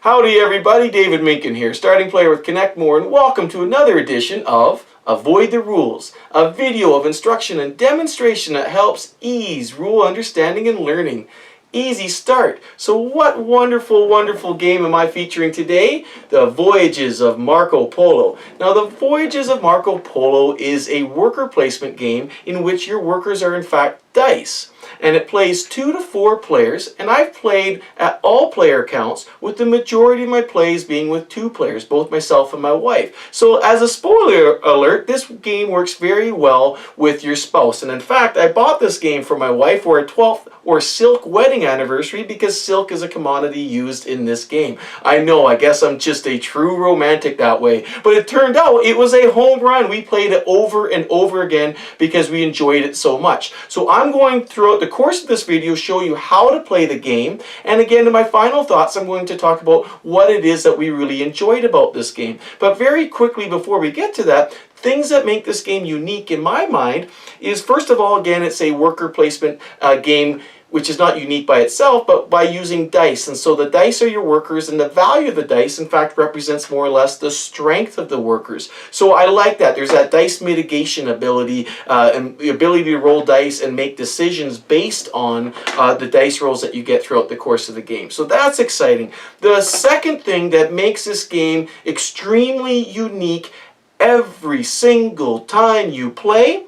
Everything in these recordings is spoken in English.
Howdy everybody, David Minkin here, starting player with Connect More, and welcome to another edition of Avoid the Rules, a video of instruction and demonstration that helps ease rule understanding and learning. Easy start. So what wonderful, wonderful game am I featuring today? The Voyages of Marco Polo. Now the Voyages of Marco Polo is a worker placement game in which your workers are in fact dice. And it plays 2 to 4 players, and I've played at all player counts, with the majority of my plays being with 2 players, both myself and my wife. So as a spoiler alert, this game works very well with your spouse. And in fact, I bought this game for my wife for a 12th or silk wedding anniversary because silk is a commodity used in this game. I know, I guess I'm just a true romantic that way, but it turned out it was a home run. We played it over and over again because we enjoyed it so much. So I'm going throughout the course of this video show you how to play the game, and again in my final thoughts I'm going to talk about what it is that we really enjoyed about this game. But very quickly before we get to that, things that make this game unique in my mind is, first of all, again, it's a worker placement game, which is not unique by itself, but by using dice. And so the dice are your workers, and the value of the dice, in fact, represents more or less the strength of the workers. So I like that. There's that dice mitigation ability, and the ability to roll dice and make decisions based on the dice rolls that you get throughout the course of the game. So that's exciting. The second thing that makes this game extremely unique every single time you play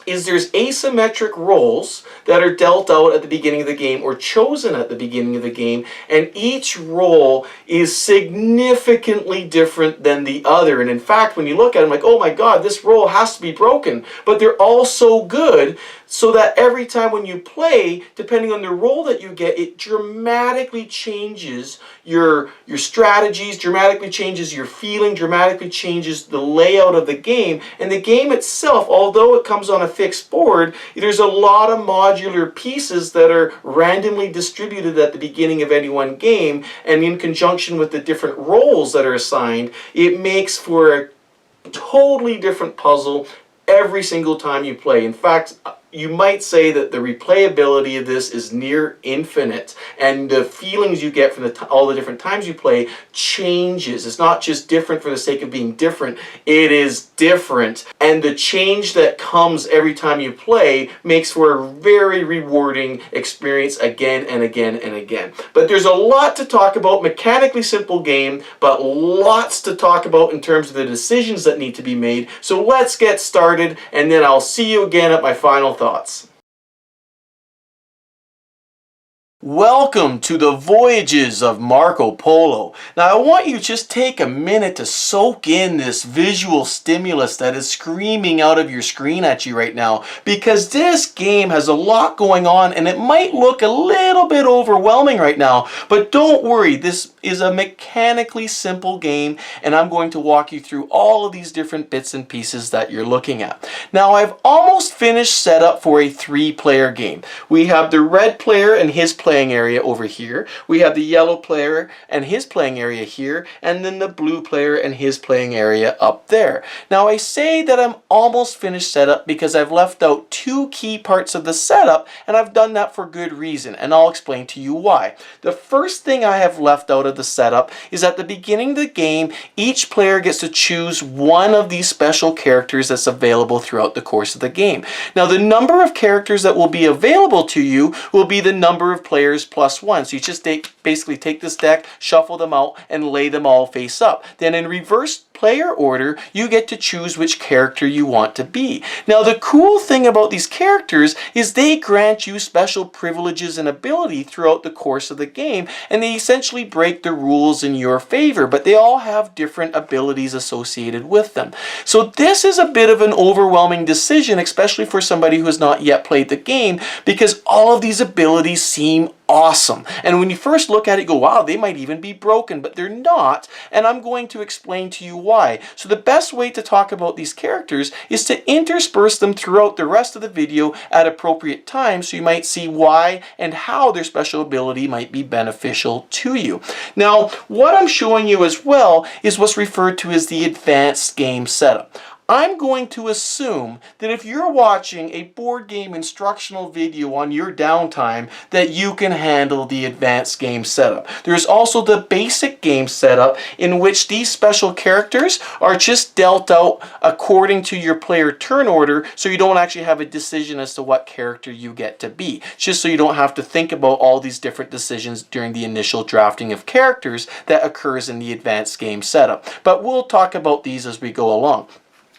is there's asymmetric rolls that are dealt out at the beginning of the game or chosen at the beginning of the game, and each roll is significantly different than the other. And in fact, when you look at them, like, oh my god, this roll has to be broken, but they're all so good so that every time when you play, depending on the roll that you get, it dramatically changes your strategies, dramatically changes your feeling, dramatically changes the layout of the game. And the game itself, although it comes on a fixed board, there's a lot of modular pieces that are randomly distributed at the beginning of any one game, and in conjunction with the different roles that are assigned, it makes for a totally different puzzle every single time you play. In fact, you might say that the replayability of this is near infinite, and the feelings you get from all the different times you play changes. It's not just different for the sake of being different, it is different. And the change that comes every time you play makes for a very rewarding experience again and again and again. But there's a lot to talk about. Mechanically simple game, but lots to talk about in terms of the decisions that need to be made. So let's get started, and then I'll see you again at my final thoughts. Welcome to the Voyages of Marco Polo. Now I want you to just take a minute to soak in this visual stimulus that is screaming out of your screen at you right now, because this game has a lot going on and it might look a little bit overwhelming right now, but don't worry, this is a mechanically simple game, and I'm going to walk you through all of these different bits and pieces that you're looking at. Now I've almost finished setup for a 3-player game. We have the red player and his playing area over here. We have the yellow player and his playing area here, and then the blue player and his playing area up there. Now I say that I'm almost finished setup because I've left out 2 key parts of the setup, and I've done that for good reason, and I'll explain to you why. The first thing I have left out of the setup is at the beginning of the game, each player gets to choose one of these special characters that's available throughout the course of the game. Now the number of characters that will be available to you will be the number of players plus 1. So you just basically take this deck, shuffle them out, and lay them all face up. Then in reverse player order, you get to choose which character you want to be. Now the cool thing about these characters is they grant you special privileges and ability throughout the course of the game, and they essentially break the rules in your favor, but they all have different abilities associated with them. So this is a bit of an overwhelming decision, especially for somebody who has not yet played the game, because all of these abilities seem awesome. And when you first look at it, you go, wow, they might even be broken, but they're not, and I'm going to explain to you why. So the best way to talk about these characters is to intersperse them throughout the rest of the video at appropriate times, so you might see why and how their special ability might be beneficial to you. Now, what I'm showing you as well is what's referred to as the advanced game setup. I'm going to assume that if you're watching a board game instructional video on your downtime, that you can handle the advanced game setup. There's also the basic game setup in which these special characters are just dealt out according to your player turn order, so you don't actually have a decision as to what character you get to be. Just so you don't have to think about all these different decisions during the initial drafting of characters that occurs in the advanced game setup. But we'll talk about these as we go along.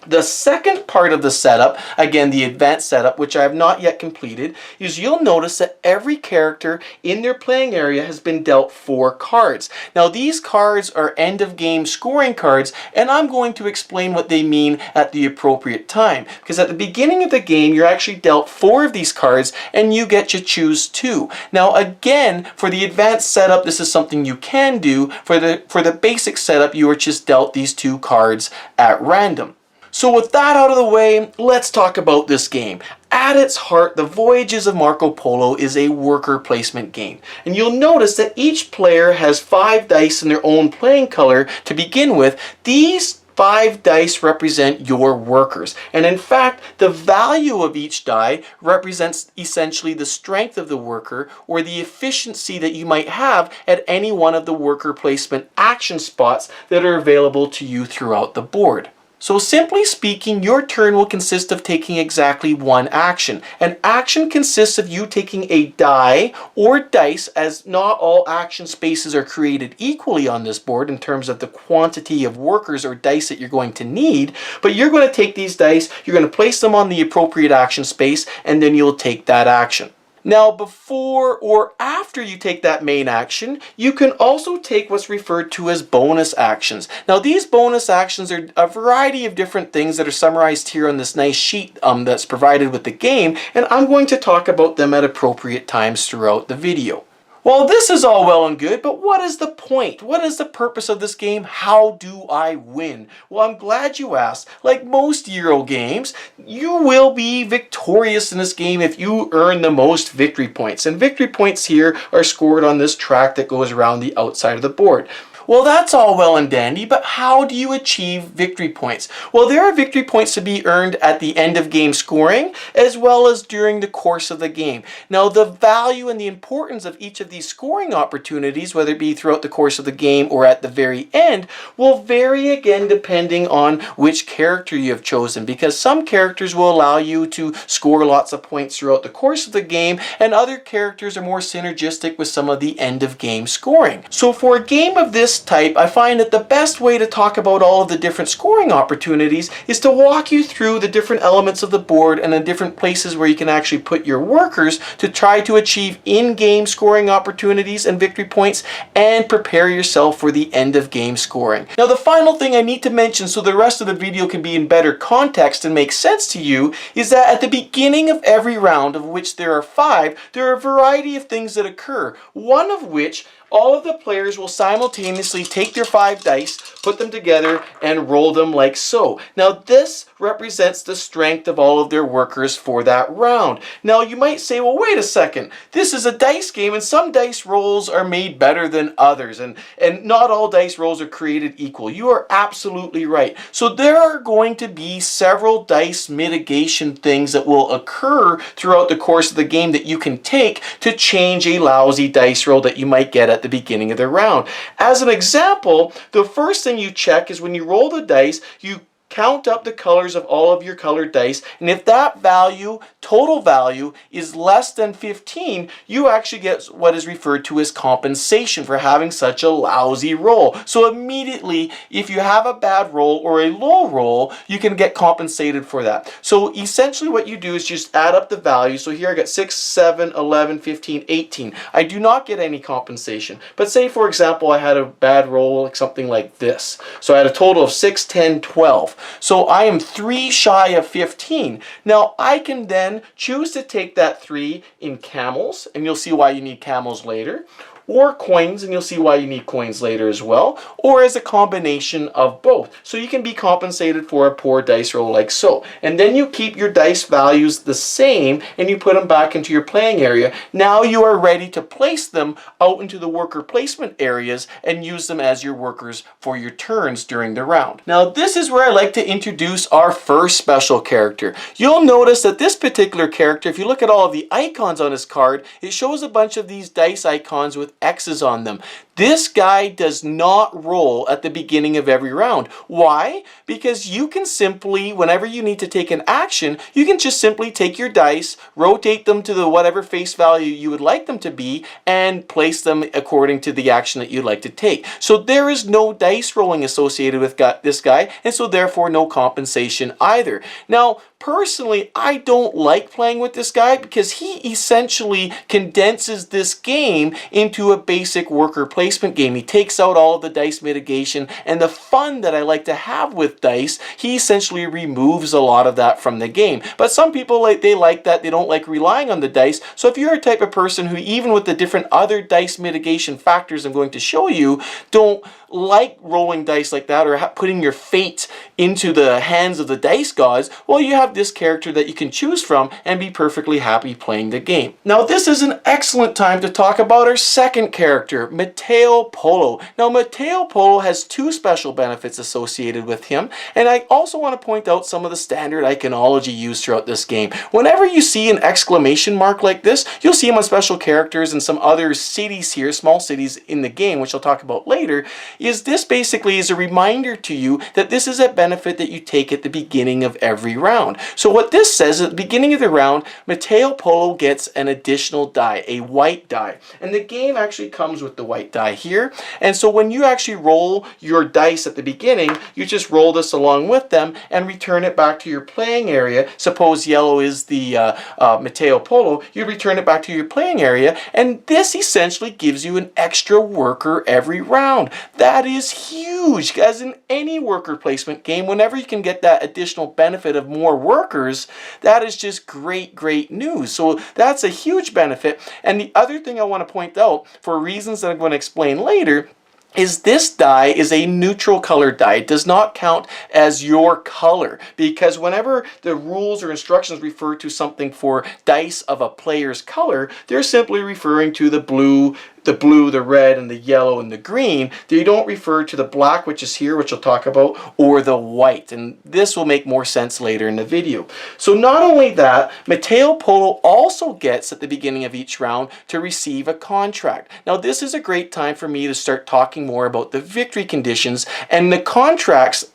The second part of the setup, again the advanced setup, which I have not yet completed, is you'll notice that every character in their playing area has been dealt 4 cards. Now these cards are end of game scoring cards, and I'm going to explain what they mean at the appropriate time. Because at the beginning of the game you're actually dealt 4 of these cards and you get to choose 2. Now again, for the advanced setup this is something you can do. For the basic setup you are just dealt these 2 cards at random. So with that out of the way, let's talk about this game. At its heart, the Voyages of Marco Polo is a worker placement game. And you'll notice that each player has 5 dice in their own playing color to begin with. These 5 dice represent your workers. And in fact, the value of each die represents essentially the strength of the worker or the efficiency that you might have at any one of the worker placement action spots that are available to you throughout the board. So simply speaking, your turn will consist of taking exactly 1 action. An action consists of you taking a die or dice, as not all action spaces are created equally on this board in terms of the quantity of workers or dice that you're going to need. But you're going to take these dice, you're going to place them on the appropriate action space, and then you'll take that action. Now, before or after you take that main action, you can also take what's referred to as bonus actions. Now, these bonus actions are a variety of different things that are summarized here on this nice sheet that's provided with the game, and I'm going to talk about them at appropriate times throughout the video. Well, this is all well and good, but what is the point? What is the purpose of this game? How do I win? Well, I'm glad you asked. Like most Euro games, you will be victorious in this game if you earn the most victory points. And victory points here are scored on this track that goes around the outside of the board. Well, that's all well and dandy, but how do you achieve victory points? Well, there are victory points to be earned at the end of game scoring, as well as during the course of the game. Now, the value and the importance of each of these scoring opportunities, whether it be throughout the course of the game or at the very end, will vary again depending on which character you have chosen, because some characters will allow you to score lots of points throughout the course of the game, and other characters are more synergistic with some of the end of game scoring. So for a game of this type, I find that the best way to talk about all of the different scoring opportunities is to walk you through the different elements of the board and the different places where you can actually put your workers to try to achieve in-game scoring opportunities and victory points and prepare yourself for the end of game scoring. Now, the final thing I need to mention so the rest of the video can be in better context and make sense to you is that at the beginning of every round, of which there are 5, there are a variety of things that occur, one of which all of the players will simultaneously take their 5 dice, put them together, and roll them like so. Now this represents the strength of all of their workers for that round. Now you might say, well, wait a second, this is a dice game and some dice rolls are made better than others, and not all dice rolls are created equal. You are absolutely right. So there are going to be several dice mitigation things that will occur throughout the course of the game that you can take to change a lousy dice roll that you might get at the beginning of the round. As an example, the first thing you check is when you roll the dice, you count up the colors of all of your colored dice, and if that value, total value, is less than 15, you actually get what is referred to as compensation for having such a lousy roll. So immediately, if you have a bad roll or a low roll, you can get compensated for that. So essentially what you do is just add up the values. So here I got 6, 7, 11, 15, 18. I do not get any compensation. But say, for example, I had a bad roll, like something like this. So I had a total of 6, 10, 12. So I am 3 shy of 15. Now I can then choose to take that 3 in camels, and you'll see why you need camels later. or coins, and you'll see why you need coins later as well, or as a combination of both. So you can be compensated for a poor dice roll like so. And then you keep your dice values the same and you put them back into your playing area. Now you are ready to place them out into the worker placement areas and use them as your workers for your turns during the round. Now this is where I like to introduce our first special character. You'll notice that this particular character, if you look at all of the icons on his card, it shows a bunch of these dice icons with X's on them. This guy does not roll at the beginning of every round. Why? Because you can simply, whenever you need to take an action, you can just simply take your dice, rotate them to the whatever face value you would like them to be, and place them according to the action that you'd like to take. So there is no dice rolling associated with this guy, and so therefore no compensation either. Now, personally, I don't like playing with this guy because he essentially condenses this game into a basic worker placement game. He takes out all of the dice mitigation and the fun that I like to have with dice. He essentially removes a lot of that from the game. But some people they like that. They don't like relying on the dice. So if you're a type of person who, even with the different other dice mitigation factors I'm going to show you, don't like rolling dice like that or putting your fate into the hands of the dice gods, well, you have this character that you can choose from and be perfectly happy playing the game. Now this is an excellent time to talk about our second character, Matteo Polo. Now Matteo Polo has two special benefits associated with him, and I also want to point out some of the standard iconology used throughout this game. Whenever you see an exclamation mark like this, you'll see him on special characters and some other cities here, small cities in the game, which I'll talk about later. This basically is a reminder to you that this is a benefit that you take at the beginning of every round. So what this says, at the beginning of the round, Matteo Polo gets an additional die, a white die. And the game actually comes with the white die here. And so when you actually roll your dice at the beginning, you just roll this along with them and return it back to your playing area. Suppose yellow is the Matteo Polo, you return it back to your playing area, and this essentially gives you an extra worker every round. That is huge, as in any worker placement game, whenever you can get that additional benefit of more workers, that is just great, great news. So that's a huge benefit. And the other thing I want to point out, for reasons that I'm going to explain later, is this die is a neutral color die. It does not count as your color, because whenever the rules or instructions refer to something for dice of a player's color, they're simply referring to the blue, the red, and the yellow, and the green. They don't refer to the black, which is here, which I'll talk about, or the white. And this will make more sense later in the video. So not only that, Matteo Polo also gets at the beginning of each round to receive a contract. Now this is a great time for me to start talking more about the victory conditions, and the contracts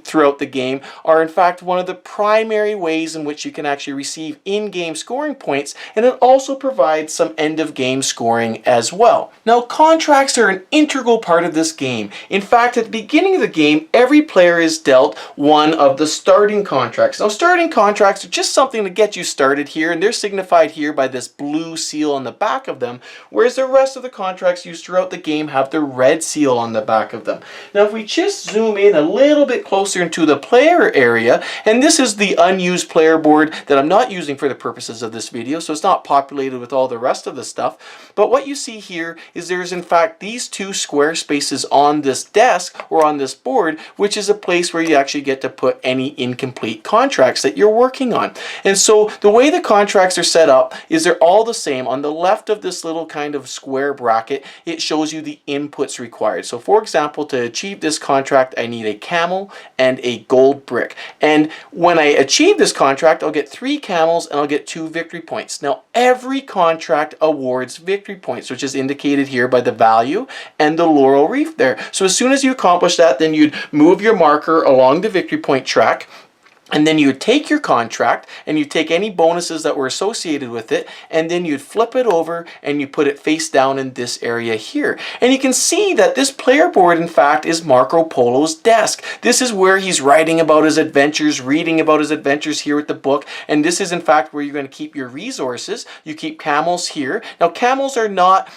throughout the game are in fact one of the primary ways in which you can actually receive in-game scoring points, and it also provides some end-of-game scoring as well. Now contracts are an integral part of this game. In fact, at the beginning of the game, every player is dealt one of the starting contracts. Now starting contracts are just something to get you started here, and they're signified here by this blue seal on the back of them, whereas the rest of the contracts used throughout the game have the red seal on the back of them. Now if we just zoom in a little bit closer into the player area, and this is the unused player board that I'm not using for the purposes of this video, so it's not populated with all the rest of the stuff, but what you see here is there's in fact these two square spaces on this desk or on this board, which is a place where you actually get to put any incomplete contracts that you're working on. And so the way the contracts are set up is they're all the same. On the left of this little kind of square bracket, it shows you the inputs required. So for example, to achieve this contract, I need a camel and a gold brick. And when I achieve this contract, I'll get 3 camels and I'll get 2 victory points. Now, every contract awards victory points, which is indicated here by the value and the laurel wreath there. So as soon as you accomplish that, then you'd move your marker along the victory point track, and then you would take your contract and you take any bonuses that were associated with it, and then you'd flip it over and you put it face down in this area here. And you can see that this player board in fact is Marco Polo's desk. This is where he's writing about his adventures, reading about his adventures here with the book, and this is in fact where you're going to keep your resources. You keep camels here. Now camels are not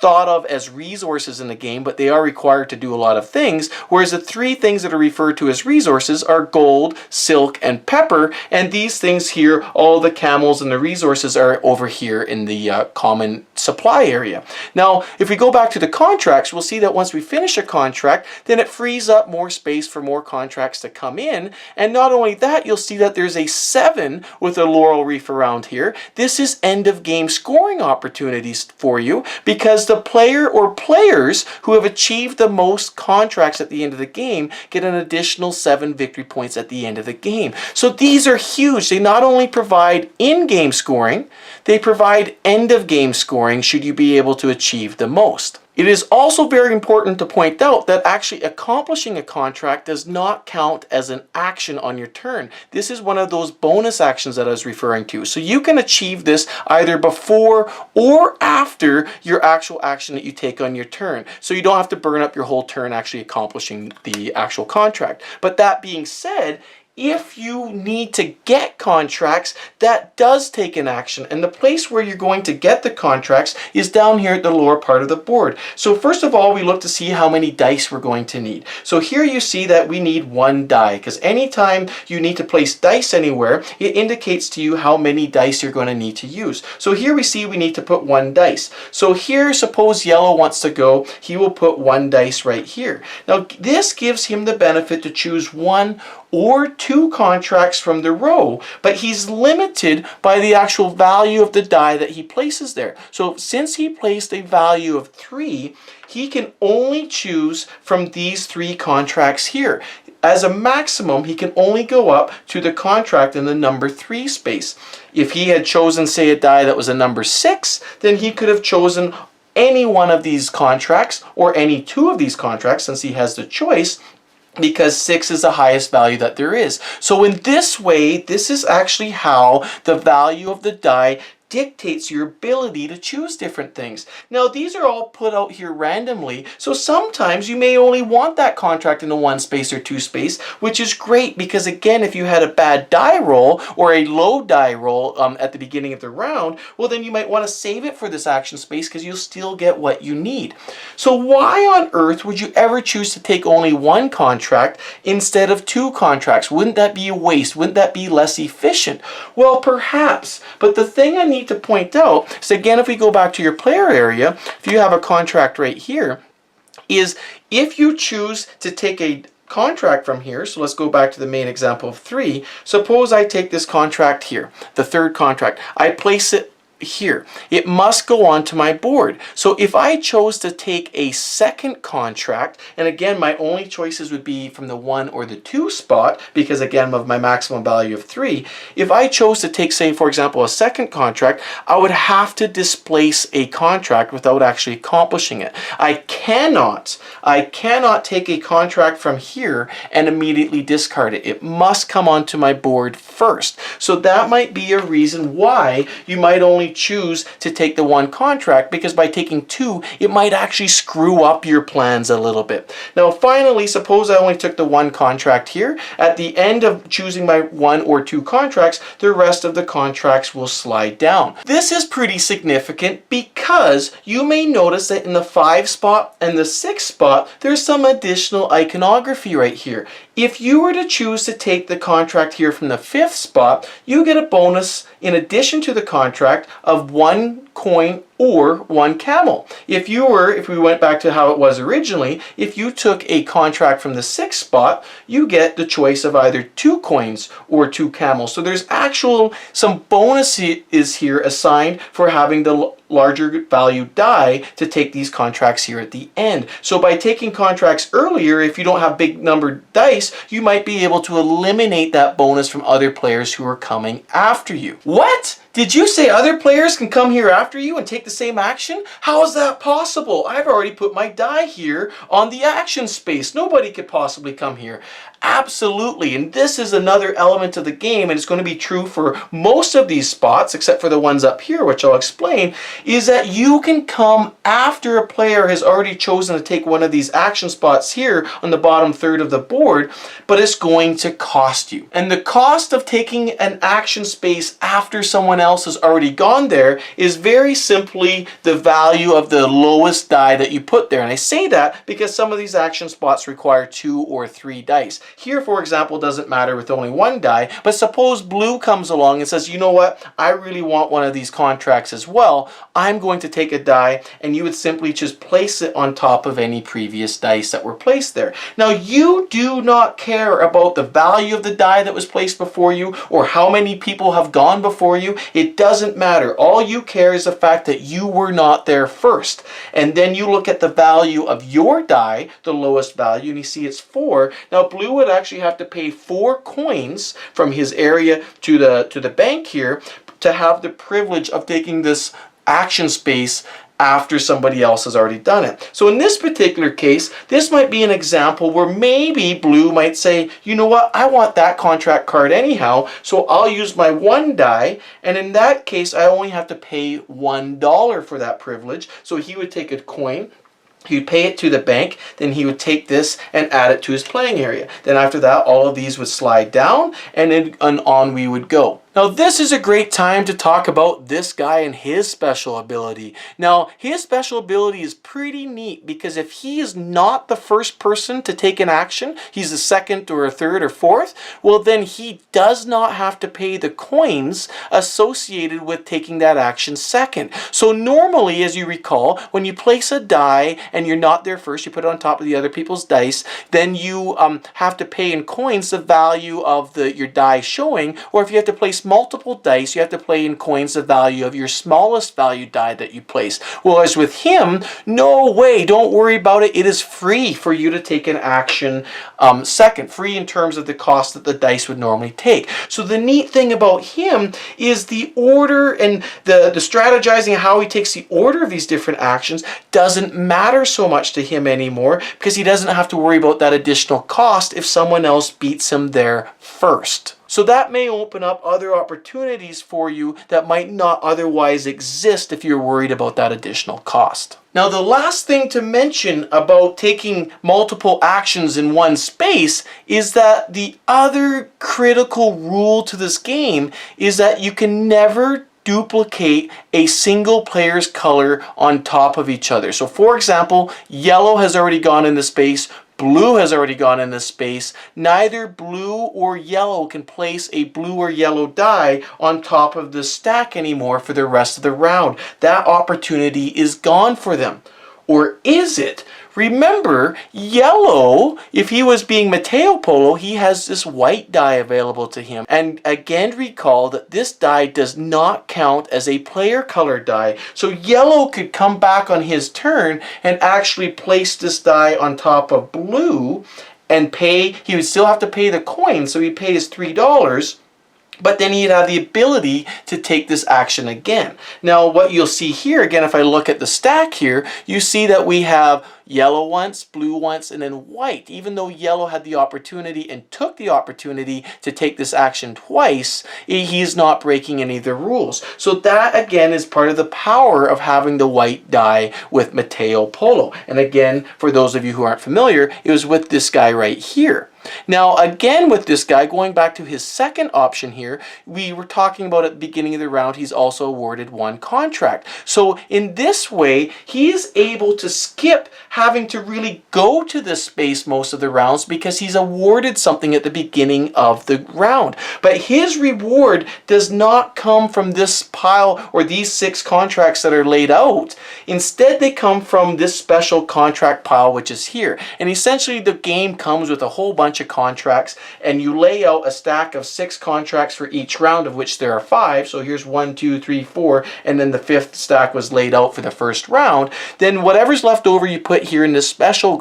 thought of as resources in the game, but they are required to do a lot of things, whereas the three things that are referred to as resources are gold, silk, and pepper, and these things here, all the camels and the resources, are over here in the common supply area. Now, if we go back to the contracts, we'll see that once we finish a contract, then it frees up more space for more contracts to come in, and not only that, you'll see that there's a 7 with a laurel wreath around here. This is end of game scoring opportunities for you, because the player or players who have achieved the most contracts at the end of the game get an additional 7 victory points at the end of the game. So these are huge. They not only provide in-game scoring, they provide end-of-game scoring should you be able to achieve the most. It is also very important to point out that actually accomplishing a contract does not count as an action on your turn. This is one of those bonus actions that I was referring to. So you can achieve this either before or after your actual action that you take on your turn. So you don't have to burn up your whole turn actually accomplishing the actual contract. But that being said, if you need to get contracts, that does take an action, and the place where you're going to get the contracts is down here at the lower part of the board. So first of all, we look to see how many dice we're going to need. So here you see that we need 1 die, because anytime you need to place dice anywhere, it indicates to you how many dice you're going to need to use. So here we see we need to put 1 dice. So here, suppose yellow wants to go, he will put 1 dice right here. Now this gives him the benefit to choose 1 or 2 contracts from the row, but he's limited by the actual value of the die that he places there. So since he placed a value of 3, he can only choose from these 3 contracts here. As a maximum, he can only go up to the contract in the number 3 space. If he had chosen, say, a die that was a number 6, then he could have chosen any one of these contracts or any 2 of these contracts, since he has the choice, because 6 is the highest value that there is. So in this way, this is actually how the value of the die dictates your ability to choose different things. Now these are all put out here randomly, so sometimes you may only want that contract in a 1 space or 2 space, which is great because again, if you had a bad die roll or a low die roll at the beginning of the round, well then you might want to save it for this action space because you'll still get what you need. So why on earth would you ever choose to take only 1 contract instead of 2 contracts? Wouldn't that be a waste? Wouldn't that be less efficient? Well, perhaps, but the thing I need to point out is, again, if we go back to your player area, if you have a contract right here, is if you choose to take a contract from here, so let's go back to the main example of 3, suppose I take this contract here, the 3rd contract, I place it here. It must go onto my board. So if I chose to take a 2nd contract, and again my only choices would be from the 1 or the 2 spot, because again of my maximum value of 3, if I chose to take, say for example, a 2nd contract, I would have to displace a contract without actually accomplishing it. I cannot take a contract from here and immediately discard it. It must come onto my board first. So that might be a reason why you might only choose to take the 1 contract, because by taking 2 it might actually screw up your plans a little bit. Now finally, suppose I only took the 1 contract here. At the end of choosing my 1 or 2 contracts, the rest of the contracts will slide down. This is pretty significant because you may notice that in the 5 spot and the 6 spot there's some additional iconography right here. If you were to choose to take the contract here from the 5th spot, you get a bonus in addition to the contract of 1 coin or 1 camel. If we went back to how it was originally, if you took a contract from the 6th spot, you get the choice of either 2 coins or 2 camels. So there's some bonuses here assigned for having the larger value die to take these contracts here at the end. So by taking contracts earlier, if you don't have big numbered dice, you might be able to eliminate that bonus from other players who are coming after you. What? Did you say other players can come here after you and take the same action? How is that possible? I've already put my die here on the action space. Nobody could possibly come here. Absolutely, and this is another element of the game, and it's going to be true for most of these spots, except for the ones up here, which I'll explain, is that you can come after a player has already chosen to take one of these action spots here on the bottom third of the board, but it's going to cost you. And the cost of taking an action space after someone else has already gone there is very simply the value of the lowest die that you put there. And I say that because some of these action spots require 2 or 3 dice. Here, for example, doesn't matter with only 1 die, but suppose blue comes along and says, you know what, I really want one of these contracts as well. I'm going to take a die, and you would simply just place it on top of any previous dice that were placed there. Now, you do not care about the value of the die that was placed before you or how many people have gone before you. It doesn't matter. All you care is the fact that you were not there first. And then you look at the value of your die, the lowest value, and you see it's 4. Now, blue would actually have to pay 4 coins from his area to the bank here to have the privilege of taking this action space after somebody else has already done it. So in this particular case, this might be an example where maybe blue might say, you know what, I want that contract card anyhow, so I'll use my 1 die, and in that case, I only have to pay $1 for that privilege. So he would take a coin, he would pay it to the bank, then he would take this and add it to his playing area. Then after that, all of these would slide down, and then on we would go. Now, this is a great time to talk about this guy and his special ability. Now, his special ability is pretty neat because if he is not the first person to take an action, he's the second or a third or fourth, well, then he does not have to pay the coins associated with taking that action second. So normally, as you recall, when you place a die and you're not there first, you put it on top of the other people's dice, then you have to pay in coins the value of your die showing, or if you have to place multiple dice, you have to play in coins the value of your smallest value die that you place. Whereas with him, no way, don't worry about it. It is free for you to take an action second, free in terms of the cost that the dice would normally take. So the neat thing about him is the order and the strategizing how he takes the order of these different actions doesn't matter so much to him anymore because he doesn't have to worry about that additional cost if someone else beats him there first. So that may open up other opportunities for you that might not otherwise exist if you're worried about that additional cost. Now, the last thing to mention about taking multiple actions in one space is that the other critical rule to this game is that you can never duplicate a single player's color on top of each other. So for example, yellow has already gone into space, blue has already gone into space. Neither blue or yellow can place a blue or yellow die on top of the stack anymore for the rest of the round. That opportunity is gone for them. Or is it? Remember, yellow, if he was being Matteo Polo, he has this white die available to him. And again, recall that this die does not count as a player color die. So yellow could come back on his turn and actually place this die on top of blue and pay. He would still have to pay the coin, so he'd pay his $3. But then he'd have the ability to take this action again. Now, what you'll see here, again, if I look at the stack here, you see that we have yellow once, blue once, and then white. Even though yellow had the opportunity and took the opportunity to take this action twice, he's not breaking any of the rules. So that, again, is part of the power of having the white die with Matteo Polo. And again, for those of you who aren't familiar, it was with this guy right here. Now, again, with this guy, going back to his second option here, we were talking about at the beginning of the round, he's also awarded 1 contract. So in this way, he is able to skip having to really go to this space most of the rounds because he's awarded something at the beginning of the round. But his reward does not come from this pile or these 6 contracts that are laid out. Instead, they come from this special contract pile, which is here. And essentially, the game comes with a whole bunch of contracts, and you lay out a stack of 6 contracts for each round, of which there are 5. So here's 1, 2, 3, 4, and then the 5th stack was laid out for the first round. Then whatever's left over you put here in this special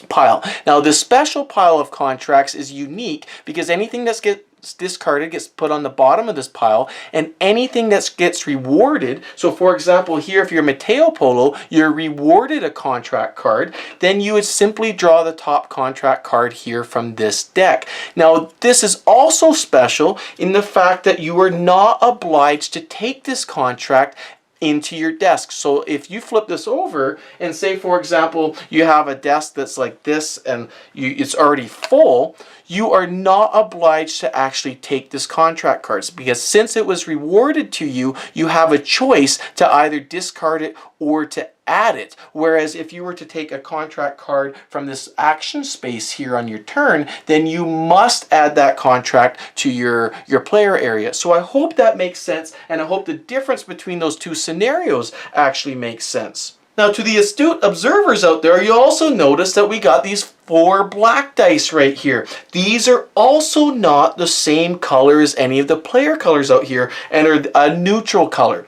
pile. Now, this special pile of contracts is unique because anything that discarded gets put on the bottom of this pile, and anything that gets rewarded, so for example here, if you're Matteo Polo, you're rewarded a contract card, then you would simply draw the top contract card here from this deck. Now this is also special in the fact that you are not obliged to take this contract into your desk. So if you flip this over and say for example you have a desk that's like this and it's already full, you are not obliged to actually take this contract cards, because since it was rewarded to you, you have a choice to either discard it or to add it. Whereas if you were to take a contract card from this action space here on your turn, then you must add that contract to your player area. So I hope that makes sense, and I hope the difference between those two scenarios actually makes sense. Now, to the astute observers out there, you also notice that we got these 4 black dice right here. These are also not the same color as any of the player colors out here, and are a neutral color.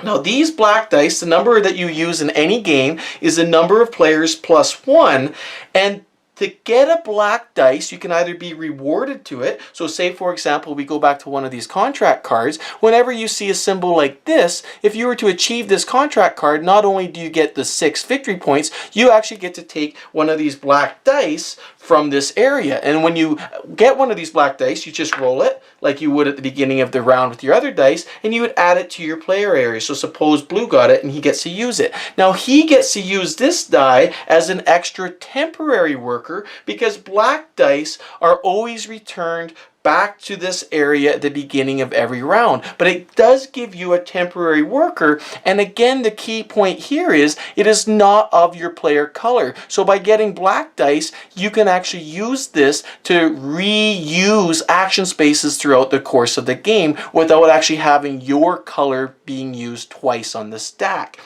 Now these black dice, the number that you use in any game is the number of players plus 1, and to get a black dice, you can either be rewarded to it. So say for example, we go back to one of these contract cards. Whenever you see a symbol like this, if you were to achieve this contract card, not only do you get the 6 victory points, you actually get to take one of these black dice from this area. And when you get one of these black dice, you just roll it like you would at the beginning of the round with your other dice, and you would add it to your player area. So suppose Blue got it and he gets to use it. Now he gets to use this die as an extra temporary worker, because black dice are always returned back to this area at the beginning of every round. But it does give you a temporary worker, and again the key point here is it is not of your player color. So by getting black dice, you can actually use this to reuse action spaces throughout the course of the game without actually having your color being used twice on the stack.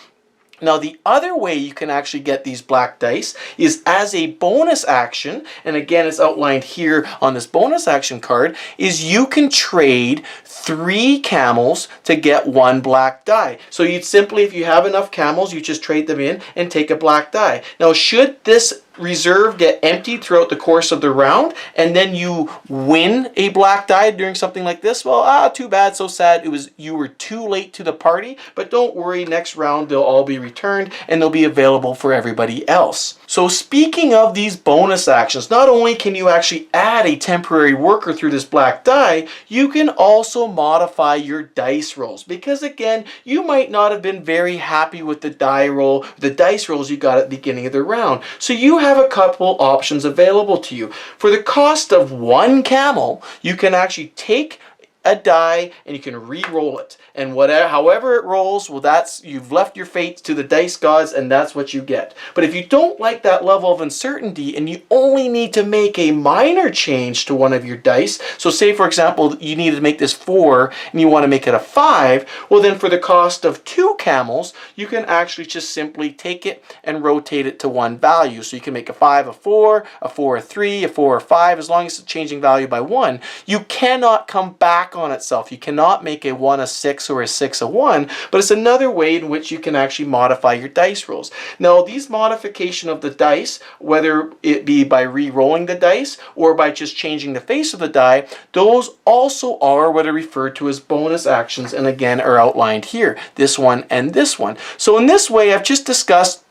Now the other way you can actually get these black dice is as a bonus action, and again it's outlined here on this bonus action card, is you can trade 3 camels to get 1 black die. So you'd simply, if you have enough camels, you just trade them in and take a black die. Now should this reserve get emptied throughout the course of the round, and then you win a black die during something like this, well, too bad, so sad, you were too late to the party. But don't worry, next round they'll all be returned and they'll be available for everybody else. So speaking of these bonus actions, not only can you actually add a temporary worker through this black die, you can also modify your dice rolls, because again, you might not have been very happy with the dice rolls you got at the beginning of the round. So you have a couple options available to you. For the cost of 1 camel, you can actually take a die and you can re-roll it, and however it rolls, well, you've left your fate to the dice gods, and that's what you get. But if you don't like that level of uncertainty and you only need to make a minor change to one of your dice, so say for example you need to make this 4 and you want to make it a 5, well then for the cost of 2 camels you can actually just simply take it and rotate it to 1 value. So you can make a 5 a 4, a 4 a 3, a 4 a 5, as long as it's changing value by 1. You cannot come back on itself. You cannot make a 1 a 6 or a 6 a 1, but it's another way in which you can actually modify your dice rolls. Now these modification of the dice, whether it be by re-rolling the dice or by just changing the face of the die, those also are what are referred to as bonus actions, and again are outlined here, this one and this one. So in this way I've just discussed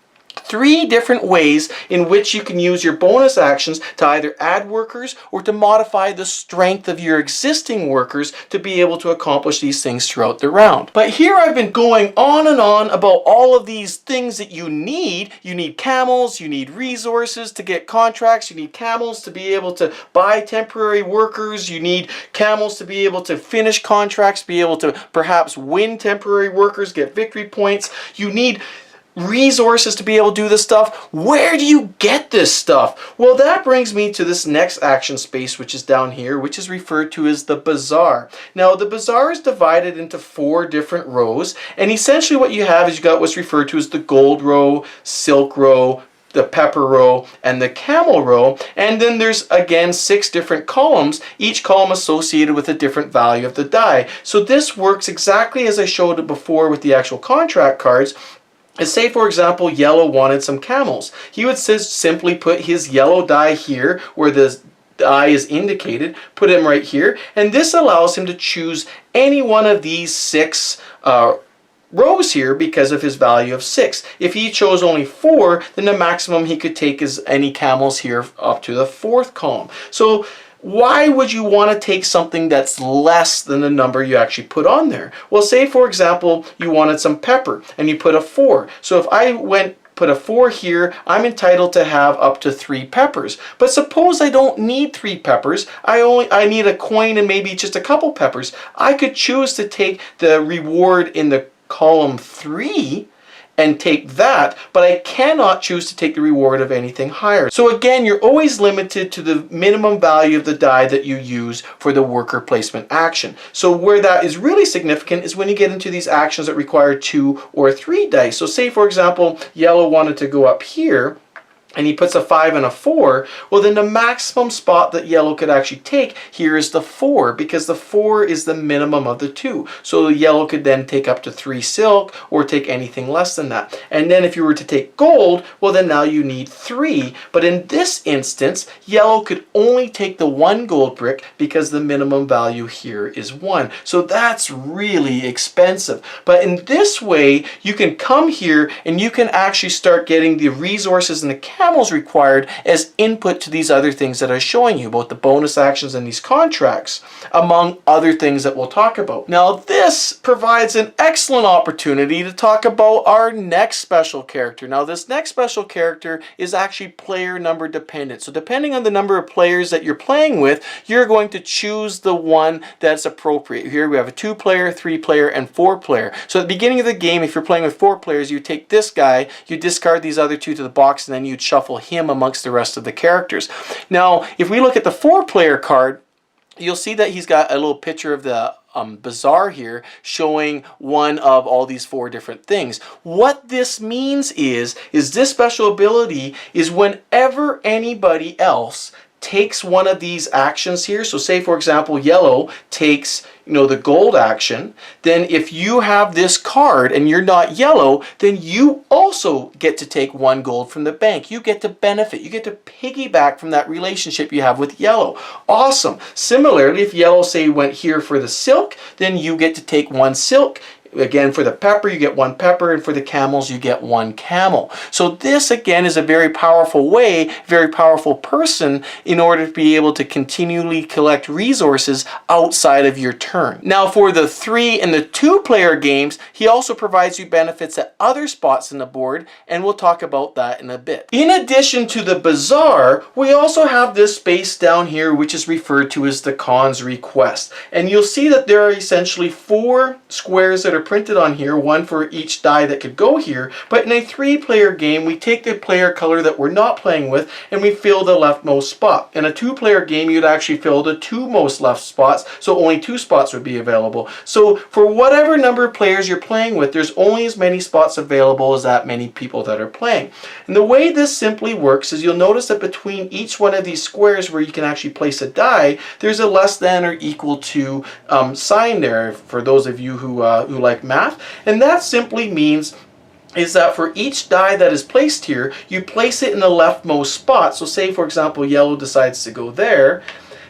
3 different ways in which you can use your bonus actions to either add workers or to modify the strength of your existing workers to be able to accomplish these things throughout the round. But here I've been going on and on about all of these things that you need. You need camels, you need resources to get contracts, you need camels to be able to buy temporary workers, you need camels to be able to finish contracts, be able to perhaps win temporary workers, get victory points. You need resources to be able to do this stuff. Where do you get this stuff? Well, that brings me to this next action space, which is down here, which is referred to as the Bazaar. Now the Bazaar is divided into 4 different rows, and essentially what you have is you got what's referred to as the gold row, silk row, the pepper row, and the camel row, and then there's again 6 different columns, each column associated with a different value of the die. So this works exactly as I showed it before with the actual contract cards. Say for example yellow wanted some camels. He would simply put his yellow die here where the die is indicated, put him right here, and this allows him to choose any one of these 6 rows here because of his value of 6. If he chose only 4, then the maximum he could take is any camels here up to the 4th column. So why would you want to take something that's less than the number you actually put on there? Well, say for example you wanted some pepper and you put a 4. So if I put a 4 here, I'm entitled to have up to 3 peppers. But suppose I don't need 3 peppers, I need a coin and maybe just a couple peppers. I could choose to take the reward in the column 3 and take that, but I cannot choose to take the reward of anything higher. So again, you're always limited to the minimum value of the die that you use for the worker placement action. So where that is really significant is when you get into these actions that require 2 or 3 dice. So say for example, yellow wanted to go up here, and he puts a 5 and a 4, well then the maximum spot that yellow could actually take here is the 4, because the 4 is the minimum of the 2. So yellow could then take up to 3 silk or take anything less than that. And then if you were to take gold, well then now you need 3. But in this instance, yellow could only take the 1 gold brick because the minimum value here is 1. So that's really expensive. But in this way, you can come here and you can actually start getting the resources and the camels required as input to these other things that I'm showing you about the bonus actions and these contracts, among other things that we'll talk about. Now this provides an excellent opportunity to talk about our next special character. Now this next special character is actually player number dependent. So depending on the number of players that you're playing with, you're going to choose the one that's appropriate. Here we have a 2-player, 3-player, and 4-player. So at the beginning of the game, if you're playing with 4 players, you take this guy, you discard these other 2 to the box, and then you'd shuffle him amongst the rest of the characters. Now, if we look at the 4-player card, you'll see that he's got a little picture of the Bazaar here showing one of all these 4 different things. What this means is this special ability is whenever anybody else takes one of these actions here, so say for example yellow takes the gold action, then if you have this card and you're not yellow, then you also get to take 1 gold from the bank. You get to benefit. You get to piggyback from that relationship you have with yellow. Awesome. Similarly, if yellow say went here for the silk, then you get to take 1 silk. Again, for the pepper, you get 1 pepper, and for the camels, you get 1 camel. So this, again, is a very powerful way, very powerful person in order to be able to continually collect resources outside of your turn. Now, for the 3 and the 2-player games, he also provides you benefits at other spots in the board, and we'll talk about that in a bit. In addition to the Bazaar, we also have this space down here, which is referred to as the Khan's Request. And you'll see that there are essentially 4 squares that are printed on here, 1 for each die that could go here. But in a 3-player game, we take the player color that we're not playing with and we fill the leftmost spot. In a 2-player game, you'd actually fill the 2 most left spots, so only 2 spots would be available. So for whatever number of players you're playing with, there's only as many spots available as that many people that are playing. And the way this simply works is you'll notice that between each one of these squares where you can actually place a die, there's a less than or equal to sign there for those of you who like math. And that simply means is that for each die that is placed here, you place it in the leftmost spot. So say for example yellow decides to go there,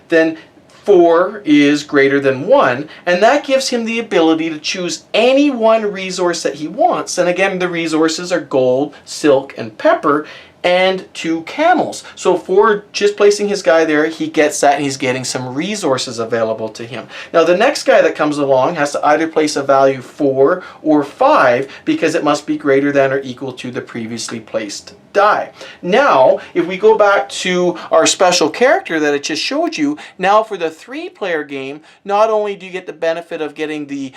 then 4 is greater than 1, and that gives him the ability to choose any one resource that he wants. And again, the resources are gold, silk, and pepper, and 2 camels. So for just placing his guy there, he gets that and he's getting some resources available to him. Now the next guy that comes along has to either place a value 4 or 5 because it must be greater than or equal to the previously placed die. Now, if we go back to our special character that I just showed you, now for the 3-player game, not only do you get the benefit of getting the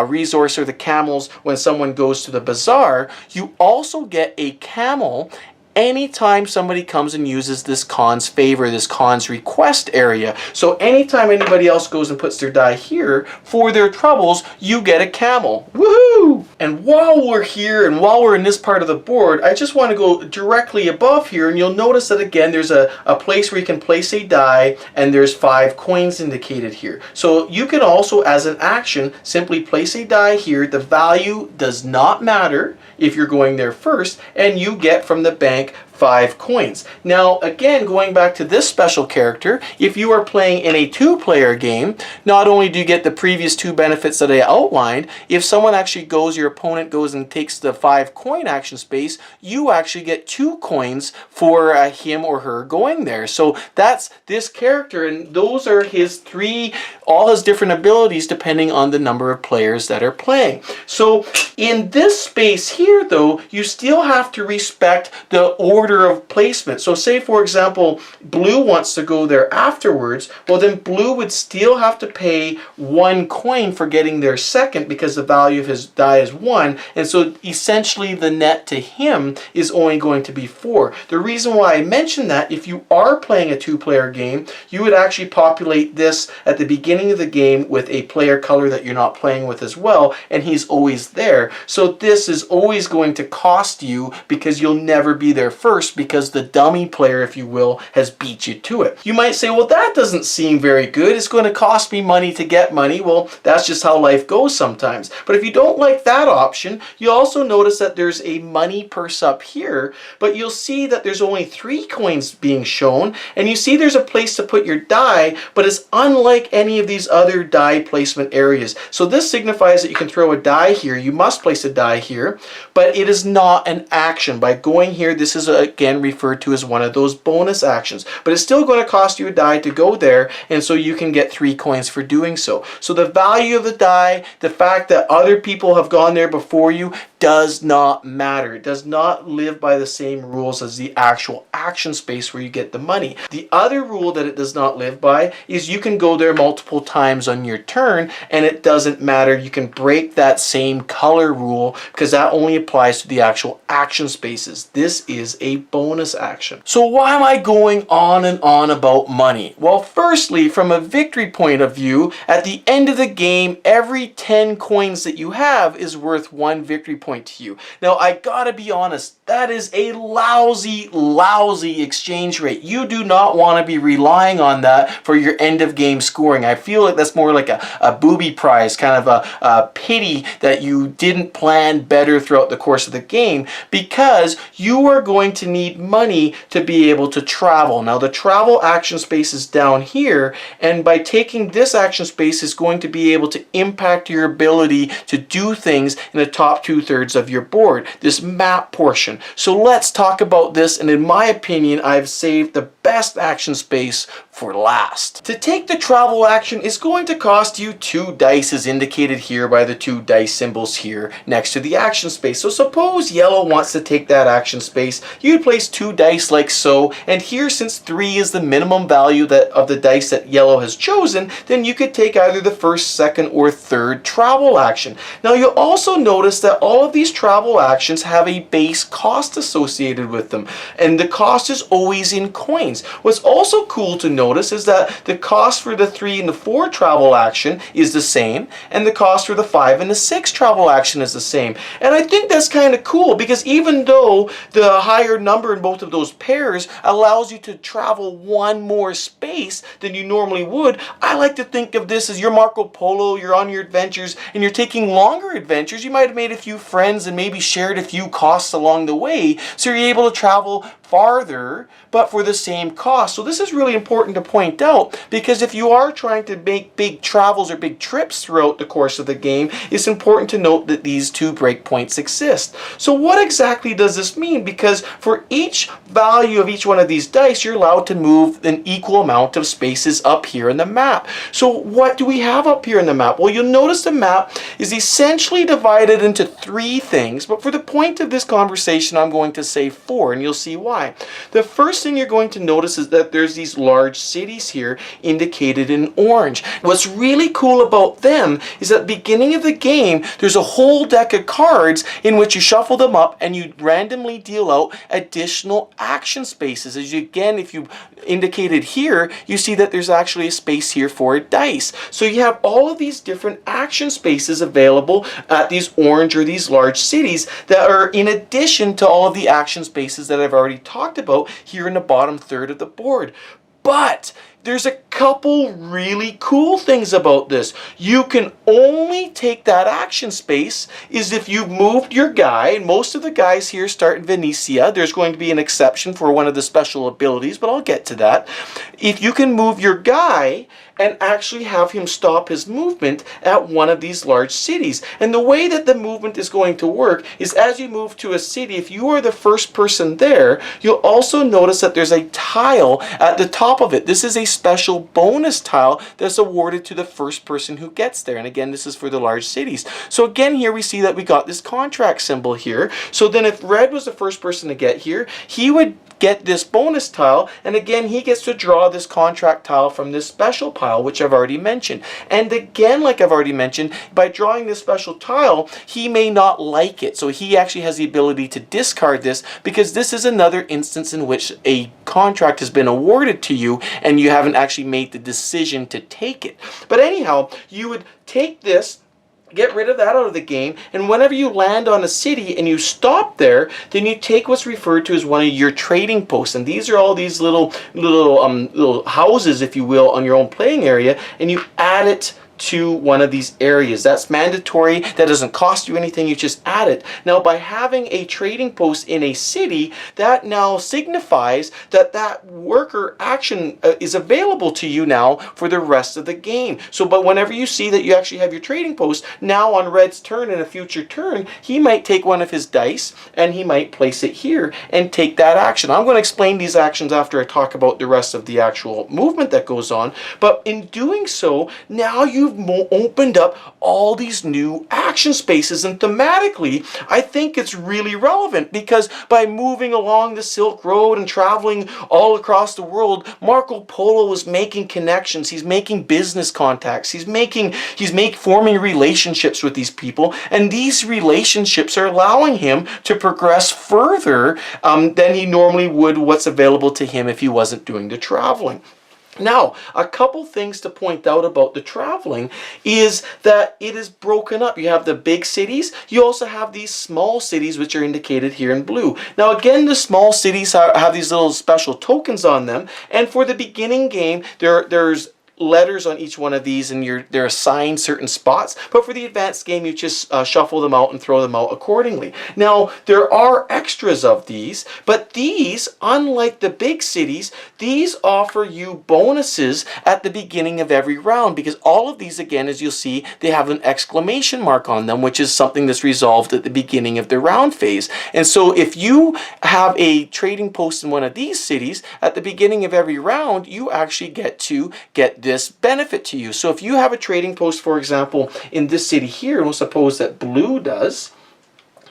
resource or the camels when someone goes to the Bazaar, you also get a camel anytime somebody comes and uses this Khan's favor, this Khan's request area. So anytime anybody else goes and puts their die here for their troubles, you get a camel. Woohoo! And while we're here and while we're in this part of the board, I just want to go directly above here, and you'll notice that again there's a place where you can place a die and there's 5 coins indicated here. So you can also, as an action, simply place a die here. The value does not matter if you're going there first, and you get from the bank 5 coins. Now, again, going back to this special character, if you are playing in a 2-player game, not only do you get the previous 2 benefits that I outlined, if someone actually goes, your opponent goes and takes the 5 coin action space, you actually get 2 coins for him or her going there. So that's this character, and those are his 3, all his different abilities depending on the number of players that are playing. So in this space here, though, you still have to respect the order of placement. So say, for example, blue wants to go there afterwards, well then blue would still have to pay 1 coin for getting there second because the value of his die is 1, and so essentially the net to him is only going to be 4. The reason why I mention that, if you are playing a 2-player game, you would actually populate this at the beginning of the game with a player color that you're not playing with as well, and he's always there. So this is always going to cost you because you'll never be there first because the dummy player, if you will, has beat you to it. You might say, well, that doesn't seem very good. It's going to cost me money to get money. Well, that's just how life goes sometimes. But if you don't like that option, you also notice that there's a money purse up here, but you'll see that there's only 3 coins being shown, and you see there's a place to put your die, but it's unlike any of these other die placement areas. So this signifies that you can throw a die here. You must place a die here, but it is not an action. By going here, this is again referred to as one of those bonus actions, but it's still going to cost you a die to go there, and so you can get 3 coins for doing so. So the value of the die, the fact that other people have gone there before you, does not matter. It does not live by the same rules as the actual action space where you get the money. The other rule that it does not live by is you can go there multiple times on your turn and it doesn't matter. You can break that same color rule because that only applies to the actual action spaces. This is a bonus action. So why am I going on and on about money? Well, firstly, from a victory point of view, at the end of the game, every 10 coins that you have is worth 1 victory point to you. Now, I gotta be honest, that is a lousy exchange rate. You do not want to be relying on that for your end of game scoring. I feel like that's more like a booby prize, kind of a pity that you didn't plan better throughout the course of the game, because you are going to need money to be able to travel. Now, the travel action space is down here, and by taking this action space is going to be able to impact your ability to do things in the top 2/3 of your board, this map portion. So let's talk about this, and in my opinion, I've saved the best action space for last. To take the travel action is going to cost you 2 dice, as indicated here by the 2 dice symbols here next to the action space. So suppose yellow wants to take that action space, you'd place 2 dice like so, and here, since 3 is the minimum value of the dice that yellow has chosen, then you could take either the first, second, or third travel action. Now you'll also notice that all of these travel actions have a base cost associated with them, and the cost is always in coins. What's also cool to notice is that the cost for the 3 and the 4 travel action is the same, and the cost for the 5 and the 6 travel action is the same. And I think that's kind of cool, because even though the higher number in both of those pairs allows you to travel 1 more space than you normally would, I like to think of this as your Marco Polo. You're on your adventures and you're taking longer adventures. You might have made a few friends and maybe shared a few costs along the way, so you're able to travel farther but for the same cost. So this is really important to point out, because if you are trying to make big travels or big trips throughout the course of the game, it's important to note that these 2 breakpoints exist. So what exactly does this mean? Because for each value of each one of these dice, you're allowed to move an equal amount of spaces up here in the map. So what do we have up here in the map? Well, you'll notice the map is essentially divided into 3 things, but for the point of this conversation, I'm going to say 4, and you'll see why. The first thing you're going to notice is that there's these large cities here indicated in orange. What's really cool about them is at the beginning of the game, there's a whole deck of cards in which you shuffle them up and you randomly deal out additional action spaces. As you, again, if you indicated here, you see that there's actually a space here for a dice. So you have all of these different action spaces available at these orange or these large cities that are in addition to all of the action spaces that I've already talked about here in the bottom third of the board. But there's a couple really cool things about this. You can only take that action space is if you've moved your guy, and most of the guys here start in Venetia. There's going to be an exception for one of the special abilities, but I'll get to that. If you can move your guy and actually have him stop his movement at one of these large cities. And the way that the movement is going to work is as you move to a city, if you are the first person there, you'll also notice that there's a tile at the top of it. This is a special bonus tile that's awarded to the first person who gets there. And again, this is for the large cities. So again, here we see that we got this contract symbol here. So then if Red was the first person to get here, he would get this bonus tile, and again he gets to draw this contract tile from this special pile, which I've already mentioned. And again, like I've already mentioned, by drawing this special tile, he may not like it, so he actually has the ability to discard this, because this is another instance in which a contract has been awarded to you and you haven't actually made the decision to take it. But anyhow, you would take this, get rid of that out of the game, and whenever you land on a city and you stop there, then you take what's referred to as one of your trading posts. And these are all these little houses, if you will, on your own playing area, and you add it to one of these areas. That's mandatory. That doesn't cost you anything. You just add it. Now, by having a trading post in a city, that now signifies that that worker action is available to you now for the rest of the game. So, but whenever you see that you actually have your trading post, now on Red's turn, in a future turn, he might take one of his dice and he might place it here and take that action. I'm going to explain these actions after I talk about the rest of the actual movement that goes on. But in doing so, now you've opened up all these new action spaces, and thematically I think it's really relevant, because by moving along the Silk Road and traveling all across the world, Marco Polo is making connections, he's making business contacts, he's forming relationships with these people, and these relationships are allowing him to progress further than he normally would what's available to him if he wasn't doing the traveling. Now, a couple things to point out about the traveling is that it is broken up. You have the big cities. You also have these small cities, which are indicated here in blue. Now, again, the small cities have these little special tokens on them. And for the beginning game, there's letters on each one of these, and they're assigned certain spots. But for the advanced game, you just shuffle them out and throw them out accordingly. Now, there are extras of these, but these, unlike the big cities, these offer you bonuses at the beginning of every round, because all of these, again, as you'll see, they have an exclamation mark on them, which is something that's resolved at the beginning of the round phase. And so if you have a trading post in one of these cities, at the beginning of every round, you actually get to get this benefit to you. So if you have a trading post, for example, in this city here, and we'll suppose that blue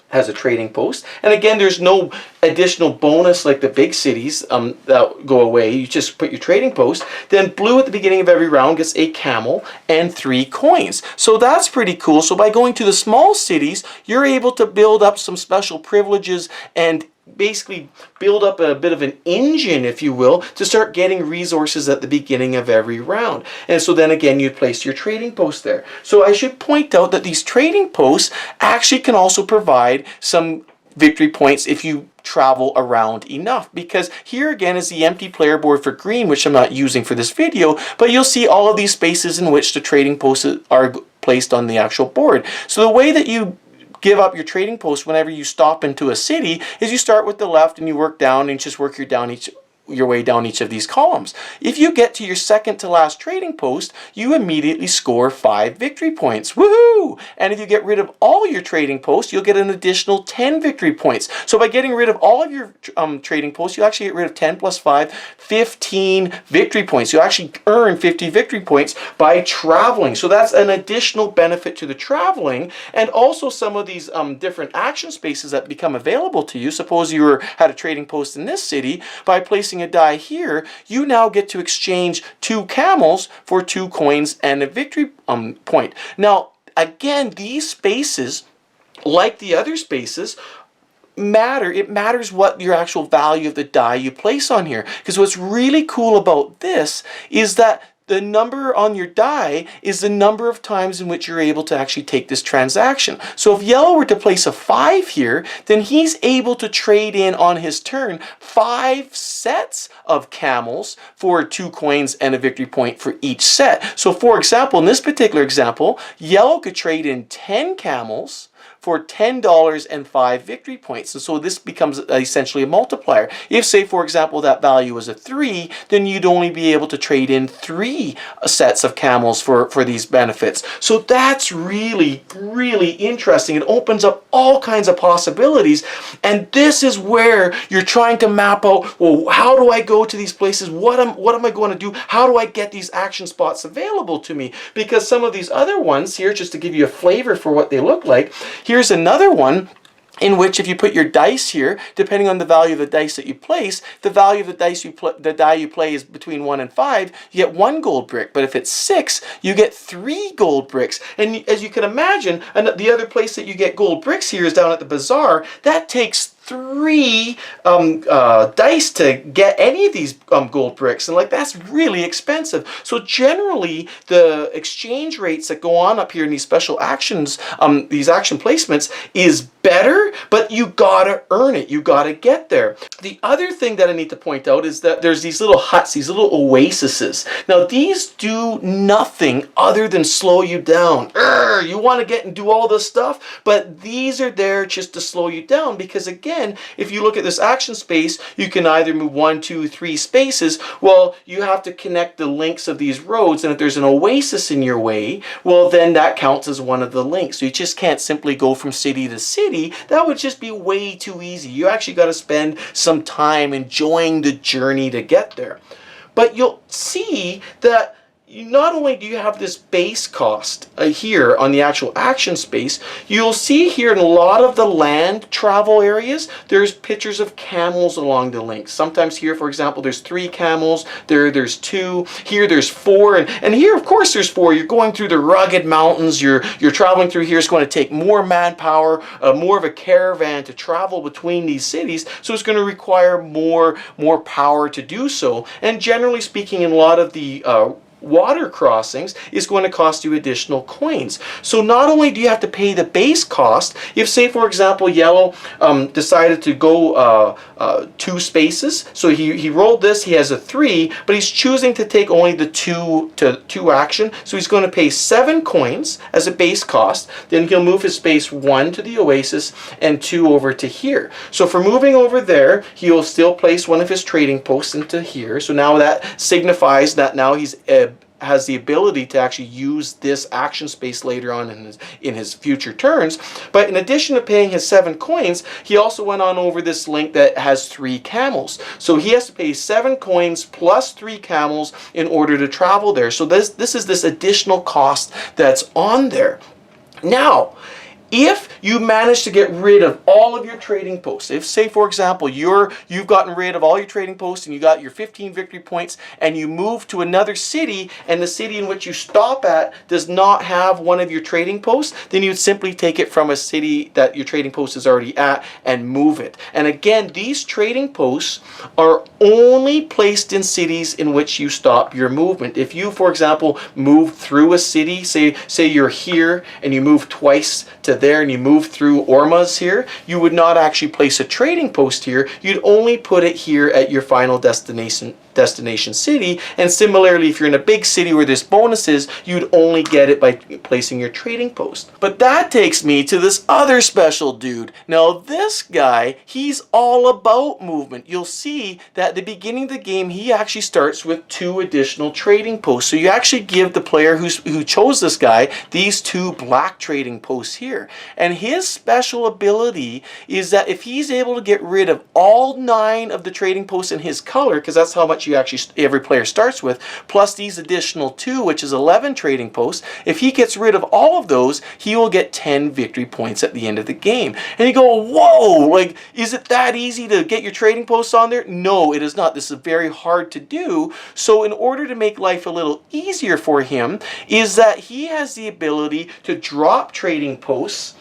has a trading post, and again, there's no additional bonus like the big cities that go away. You just put your trading post. Then blue at the beginning of every round gets a camel and 3 coins. So that's pretty cool. So by going to the small cities, you're able to build up some special privileges and basically build up a bit of an engine, if you will, to start getting resources at the beginning of every round. And so then again, you place your trading post there. So I should point out that these trading posts actually can also provide some victory points if you travel around enough, because here again is the empty player board for green, which I'm not using for this video, but you'll see all of these spaces in which the trading posts are placed on the actual board. So the way that you give up your trading post whenever you stop into a city is you start with the left and you work down and just work your way down each of these columns. If you get to your second to last trading post, you immediately score 5 victory points. Woohoo! And if you get rid of all your trading posts, you'll get an additional 10 victory points. So by getting rid of all of your trading posts, you actually get rid of 10 plus 5, 15 victory points. You actually earn 50 victory points by traveling. So that's an additional benefit to the traveling, and also some of these different action spaces that become available to you. Suppose you had a trading post in this city. By placing a die here, you now get to exchange 2 camels for 2 coins and a victory point. Now, again, these spaces, like the other spaces, matter. It matters what your actual value of the die you place on here. Because what's really cool about this is that the number on your die is the number of times in which you're able to actually take this transaction. So if yellow were to place a 5 here, then he's able to trade in on his turn 5 sets of camels for 2 coins and a victory point for each set. So for example, in this particular example, yellow could trade in 10 camels for $10 and 5 victory points. And so this becomes essentially a multiplier. If, say, for example, that value was a 3, then you'd only be able to trade in 3 sets of camels for these benefits. So that's really, really interesting. It opens up all kinds of possibilities. And this is where you're trying to map out, well, how do I go to these places? What am I going to do? How do I get these action spots available to me? Because some of these other ones here, just to give you a flavor for what they look like, here's another one in which if you put your dice here, depending on the value of the dice that you place, the value of the dice the die you play is between 1 and 5, you get 1 gold brick. But if it's 6, you get 3 gold bricks. And as you can imagine, the other place that you get gold bricks here is down at the Bazaar. That takes 3 dice to get any of these gold bricks, and like that's really expensive. So generally the exchange rates that go on up here in these special actions, these action placements, is better, but you gotta earn it, you gotta get there. The other thing that I need to point out is that there's these little huts, these little oases. Now these do nothing other than slow you down. You want to get and do all this stuff, but these are there just to slow you down, because again, if you look at this action space, you can either move 1, 2, 3 spaces. Well, you have to connect the links of these roads, and if there's an oasis in your way, well, then that counts as one of the links. So you just can't simply go from city to city. That would just be way too easy. You actually got to spend some time enjoying the journey to get there. But you'll see that not only do you have this base cost here on the actual action space, you'll see here in a lot of the land travel areas, there's pictures of camels along the links. Sometimes here, for example, there's 3 camels, there's 2, here there's 4, and here, of course, there's 4. You're going through the rugged mountains, you're traveling through here. It's going to take more manpower, more of a caravan to travel between these cities, so it's going to require more power to do so. And generally speaking, in a lot of the water crossings is going to cost you additional coins. So not only do you have to pay the base cost, if say for example yellow decided to go 2 spaces, so he rolled this, he has a 3, but he's choosing to take only the 2 action, so he's going to pay 7 coins as a base cost. Then he'll move his space 1 to the oasis and 2 over to here. So for moving over there, he'll still place one of his trading posts into here. So now that signifies that now he's has the ability to actually use this action space later on in his future turns. But in addition to paying his 7 coins, he also went on over this link that has 3 camels. So he has to pay 7 coins plus 3 camels in order to travel there. So this is this additional cost that's on there. Now, if you manage to get rid of all of your trading posts, if say for example you've gotten rid of all your trading posts and you got your 15 victory points and you move to another city and the city in which you stop at does not have one of your trading posts, then you'd simply take it from a city that your trading post is already at and move it. And again, these trading posts are only placed in cities in which you stop your movement. If you, for example, move through a city, say you're here and you move twice to there and you move through Ormuz here, you would not actually place a trading post here. You'd only put it here at your final destination city. And similarly, if you're in a big city where there's bonuses, you'd only get it by placing your trading post. But that takes me to this other special dude. Now this guy, he's all about movement. You'll see that at the beginning of the game, he actually starts with 2 additional trading posts. So you actually give the player who chose this guy these 2 black trading posts here. And his special ability is that if he's able to get rid of all 9 of the trading posts in his color, because that's how much every player starts with, plus these additional 2, which is 11 trading posts, if he gets rid of all of those, he will get 10 victory points at the end of the game. And you go, whoa, like, is it that easy to get your trading posts on there? No, it is not. This is very hard to do. So in order to make life a little easier for him, is that he has the ability to drop trading posts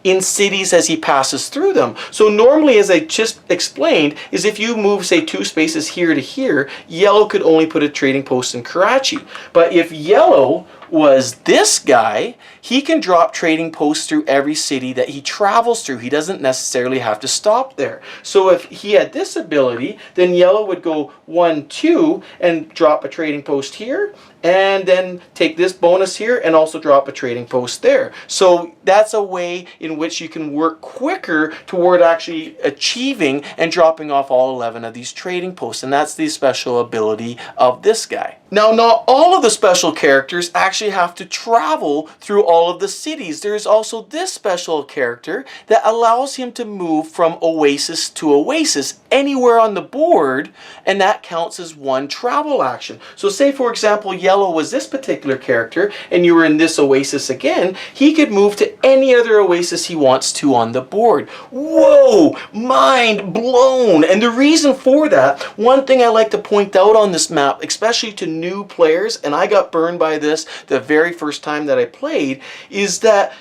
in cities as he passes through them. So normally, as I just explained, is if you move, say, 2 spaces here to here, yellow could only put a trading post in Karachi. But if yellow was this guy, he can drop trading posts through every city that he travels through. He doesn't necessarily have to stop there. So if he had this ability, then yellow would go 1, 2 and drop a trading post here, and then take this bonus here and also drop a trading post there. So that's a way in which you can work quicker toward actually achieving and dropping off all 11 of these trading posts. And that's the special ability of this guy. Now, not all of the special characters actually have to travel through all of the cities. There's also this special character that allows him to move from Oasis to Oasis anywhere on the board, and that counts as one travel action. So say, for example, yellow was this particular character, and you were in this Oasis again, he could move to any other Oasis he wants to on the board. Whoa! Mind blown! And the reason for that, one thing I like to point out on this map, especially to new players, and I got burned by this the very first time that I played, is that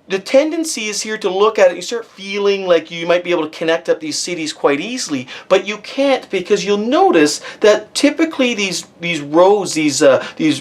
the tendency is here to look at it, you start feeling like you might be able to connect up these cities quite easily, but you can't, because you'll notice that typically these roads, these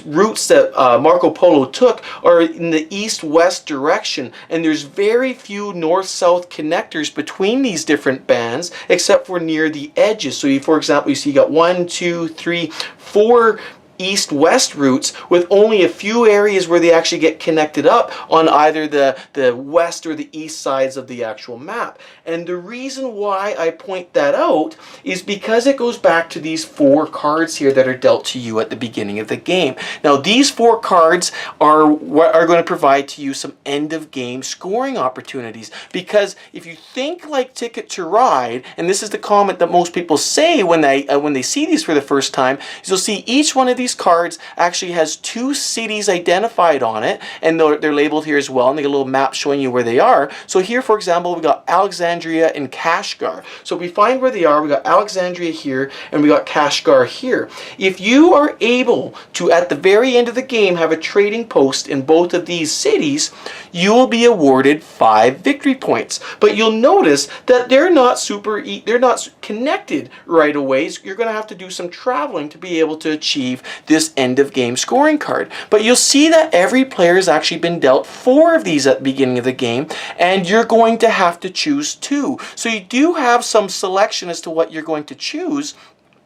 routes that Marco Polo took are in the east-west direction, and there's very few north-south connectors between these different bands, except for near the edges. So for example, you see you got 1, 2, 3, 4 east-west routes with only a few areas where they actually get connected up on either the west or the east sides of the actual map. And the reason why I point that out is because it goes back to these 4 cards here that are dealt to you at the beginning of the game. Now, these 4 cards are going to provide to you some end-of-game scoring opportunities, because if you think like Ticket to Ride, and this is the comment that most people say when they see these for the first time, is you'll see each one of these cards actually has 2 cities identified on it, and they're labeled here as well, and they get a little map showing you where they are. So here, for example, we got Alexandria and Kashgar. So if we find where they are, we got Alexandria here, and we got Kashgar here. If you are able to, at the very end of the game, have a trading post in both of these cities, you will be awarded 5 victory points. But you'll notice that they're not connected right away. So you're going to have to do some traveling to be able to achieve this end of game scoring card. But you'll see that every player has actually been dealt 4 of these at the beginning of the game, and you're going to have to choose 2. So you do have some selection as to what you're going to choose.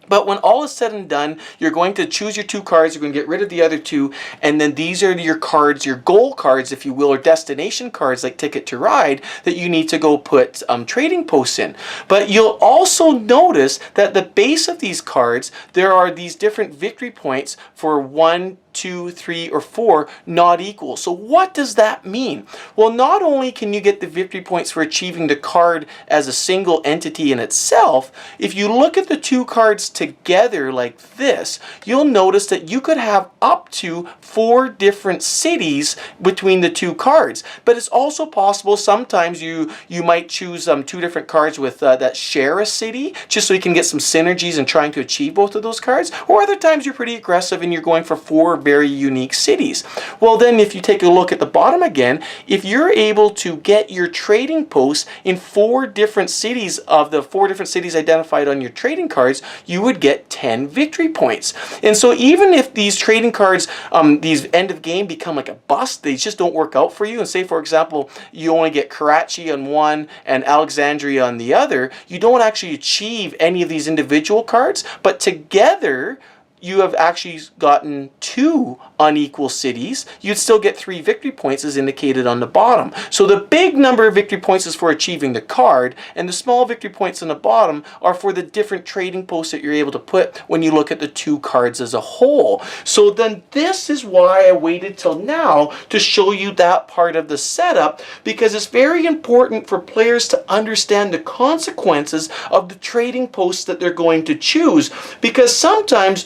But when all is said and done, you're going to choose your 2 cards, you're going to get rid of the other 2, and then these are your cards, your goal cards, if you will, or destination cards like Ticket to Ride, that you need to go put trading posts in. But you'll also notice that the base of these cards, there are these different victory points for 1, 2, 3, or 4 not equal. So what does that mean? Well, not only can you get the victory points for achieving the card as a single entity in itself, if you look at the 2 cards together like this, you'll notice that you could have up to 4 different cities between the 2 cards. But it's also possible sometimes you might choose 2 different cards with that share a city, just so you can get some synergies in trying to achieve both of those cards. Or other times you're pretty aggressive and you're going for 4 very unique cities. Well, then if you take a look at the bottom again, if you're able to get your trading posts in 4 different cities of the 4 different cities identified on your trading cards, you would get 10 victory points. And so even if these trading cards, these end of game become like a bust, they just don't work out for you, and say for example you only get Karachi on one and Alexandria on the other, you don't actually achieve any of these individual cards, but together you have actually gotten 2 unequal cities, you'd still get 3 victory points as indicated on the bottom. So the big number of victory points is for achieving the card, and the small victory points on the bottom are for the different trading posts that you're able to put when you look at the 2 cards as a whole. So then this is why I waited till now to show you that part of the setup, because it's very important for players to understand the consequences of the trading posts that they're going to choose, because sometimes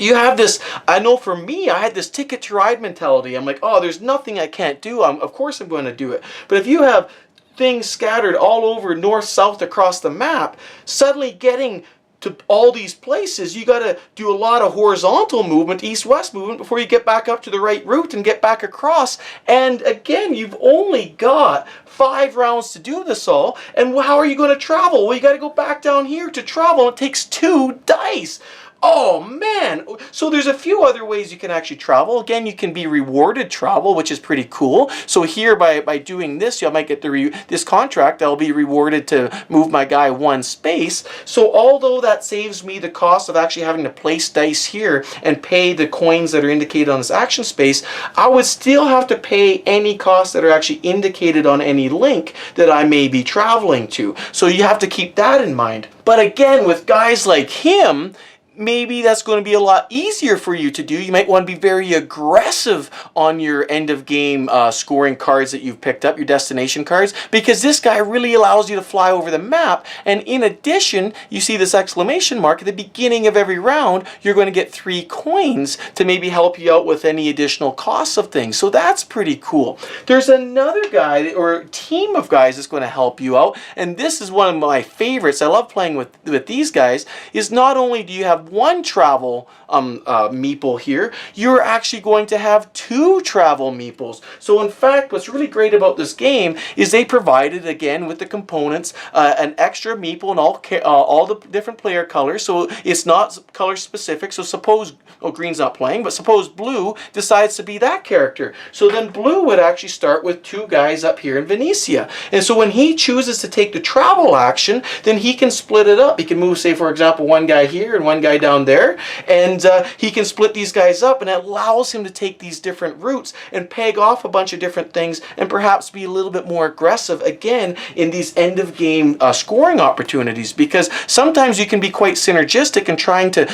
you have this, I know for me, I had this Ticket to Ride mentality. I'm like, oh, there's nothing I can't do. Of course I'm going to do it. But if you have things scattered all over north, south, across the map, suddenly getting to to all these places, you got to do a lot of horizontal movement, east-west movement, before you get back up to the right route and get back across. And again, you've only got 5 rounds to do this all. And how are you going to travel? Well, you got to go back down here to travel. It takes 2 dice. Oh man, so there's a few other ways you can actually travel. Again, you can be rewarded travel, which is pretty cool. So here by doing this, you might get this contract. I'll be rewarded to move my guy 1 space. So although that saves me the cost of actually having to place dice here and pay the coins that are indicated on this action space, I would still have to pay any costs that are actually indicated on any link that I may be traveling to. So you have to keep that in mind. But again, with guys like him, maybe that's going to be a lot easier for you to do. You might want to be very aggressive on your end of game scoring cards that you've picked up, your destination cards, because this guy really allows you to fly over the map. And in addition, you see this exclamation mark at the beginning of every round, you're going to get 3 coins to maybe help you out with any additional costs of things. So that's pretty cool. There's another guy or team of guys that's going to help you out, and this is one of my favorites. I love playing with these guys. Is not only do you have 1 travel meeple here, you're actually going to have 2 travel meeples. So in fact, what's really great about this game is they provided, again, with the components, an extra meeple in all the different player colors. So it's not color specific. So suppose, oh, green's not playing, but suppose blue decides to be that character. So then blue would actually start with 2 guys up here in Venetia. And so when he chooses to take the travel action, then he can split it up. He can move, say, for example, 1 guy here and 1 guy down there, and he can split these guys up, and it allows him to take these different routes and peg off a bunch of different things and perhaps be a little bit more aggressive again in these end of game scoring opportunities, because sometimes you can be quite synergistic in trying to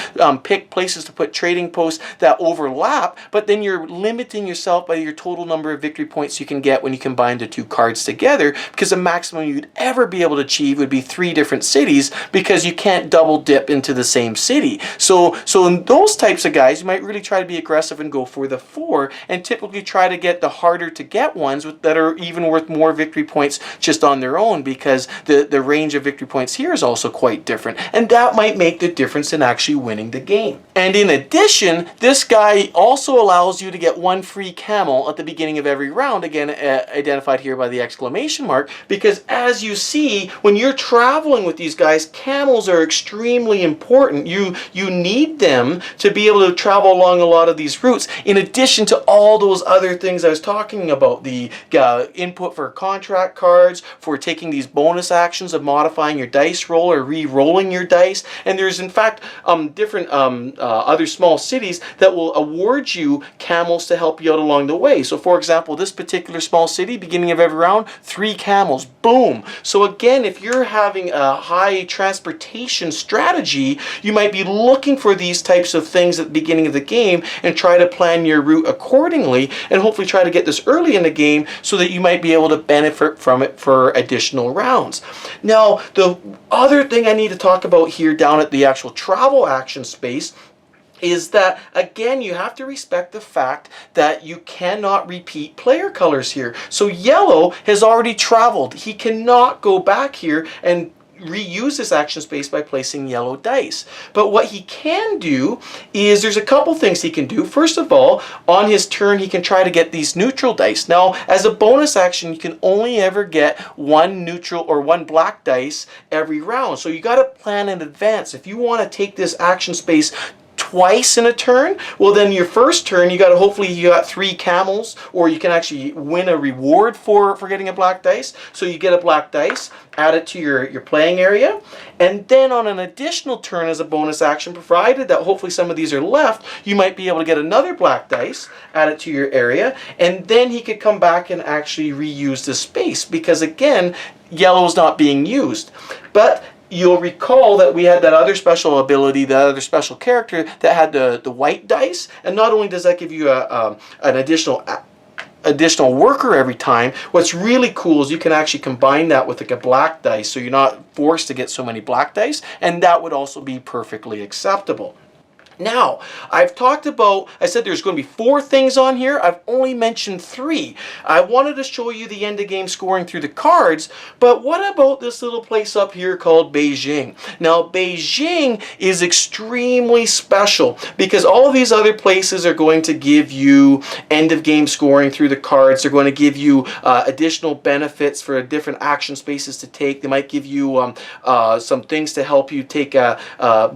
pick places to put trading posts that overlap, but then you're limiting yourself by your total number of victory points you can get when you combine the 2 cards together, because the maximum you'd ever be able to achieve would be 3 different cities, because you can't double dip into the same city. So in those types of guys, you might really try to be aggressive and go for the 4, and typically try to get the harder to get ones that are even worth more victory points just on their own, because the range of victory points here is also quite different, and that might make the difference in actually winning the game. And in addition, this guy also allows you to get 1 free camel at the beginning of every round, again identified here by the exclamation mark, because as you see, when you're traveling with these guys, camels are extremely important. You need them to be able to travel along a lot of these routes, in addition to all those other things I was talking about, the input for contract cards, for taking these bonus actions of modifying your dice roll or re-rolling your dice. And there's in fact different other small cities that will award you camels to help you out along the way. So for example, this particular small city, beginning of every round, 3 camels, boom. So again, if you're having a high transportation strategy, you might be looking for these types of things at the beginning of the game and try to plan your route accordingly, and hopefully try to get this early in the game so that you might be able to benefit from it for additional rounds. Now, the other thing I need to talk about here down at the actual travel action space is that, again, you have to respect the fact that you cannot repeat player colors here. So yellow has already traveled. He cannot go back here and reuse this action space by placing yellow dice. But what he can do is there's a couple things he can do. First of all, on his turn, he can try to get these neutral dice. Now, as a bonus action, you can only ever get 1 neutral or 1 black dice every round. So you got to plan in advance. If you want to take this action space twice in a turn, well then your first turn you got 3 camels, or you can actually win a reward for getting a black dice. So you get a black dice, add it to your playing area, and then on an additional turn as a bonus action, provided that hopefully some of these are left, you might be able to get another black dice, add it to your area, and then he could come back and actually reuse the space, because again, yellow is not being used. But you'll recall that we had that other special ability, that other special character that had the white dice, and not only does that give you an additional worker every time, what's really cool is you can actually combine that with like a black dice, so you're not forced to get so many black dice, and that would also be perfectly acceptable. Now, I've talked about, I said there's going to be 4 things on here. I've only mentioned 3. I wanted to show you the end of game scoring through the cards, but what about this little place up here called Beijing? Now, Beijing is extremely special because all of these other places are going to give you end of game scoring through the cards. They're going to give you additional benefits for different action spaces to take. They might give you some things to help you take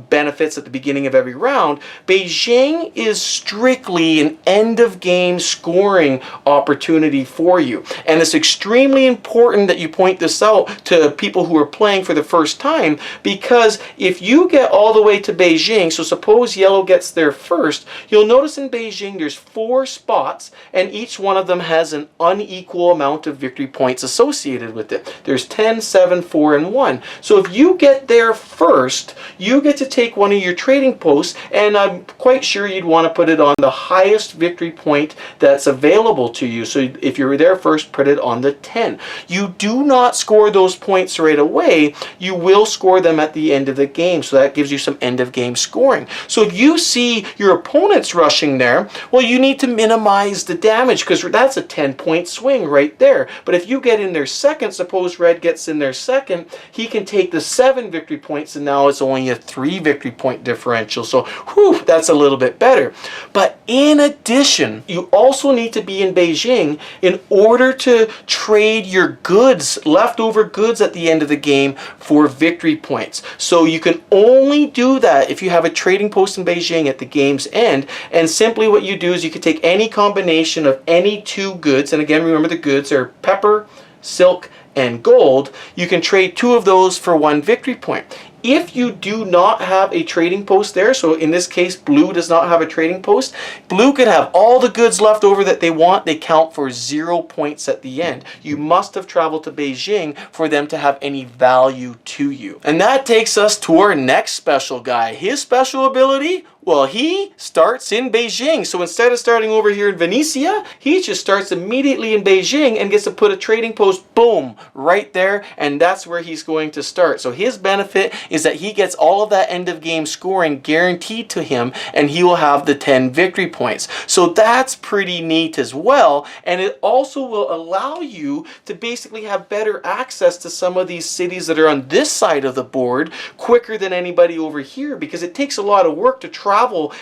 benefits at the beginning of every round. Beijing is strictly an end of game scoring opportunity for you, and it's extremely important that you point this out to people who are playing for the first time, because if you get all the way to Beijing, so suppose yellow gets there first, you'll notice in Beijing there's 4 spots and each one of them has an unequal amount of victory points associated with it. There's 10, 7, 4, and 1. So if you get there first, you get to take one of your trading posts, and I'm quite sure you'd want to put it on the highest victory point that's available to you. So if you're there first, put it on the 10. You do not score those points right away. You will score them at the end of the game. So that gives you some end of game scoring. So if you see your opponents rushing there, well, you need to minimize the damage because that's a 10-point swing right there. But if you get in there second, suppose red gets in there second, he can take the 7 victory points, and now it's only a 3 victory point differential. So whew, that's a little bit better. But in addition, you also need to be in Beijing in order to trade your goods, leftover goods at the end of the game for victory points. So you can only do that if you have a trading post in Beijing at the game's end. And simply what you do is you can take any combination of any 2 goods, and again, remember the goods are pepper, silk, and gold. You can trade 2 of those for 1 victory point. If you do not have a trading post there, so in this case blue does not have a trading post, blue could have all the goods left over that they want. They count for 0 points at the end. You must have traveled to Beijing for them to have any value to you. And that takes us to our next special guy. His special ability? Well, he starts in Beijing. So instead of starting over here in Venetia, he just starts immediately in Beijing and gets to put a trading post, boom, right there. And that's where he's going to start. So his benefit is that he gets all of that end of game scoring guaranteed to him, and he will have the 10 victory points. So that's pretty neat as well. And it also will allow you to basically have better access to some of these cities that are on this side of the board quicker than anybody over here, because it takes a lot of work to travel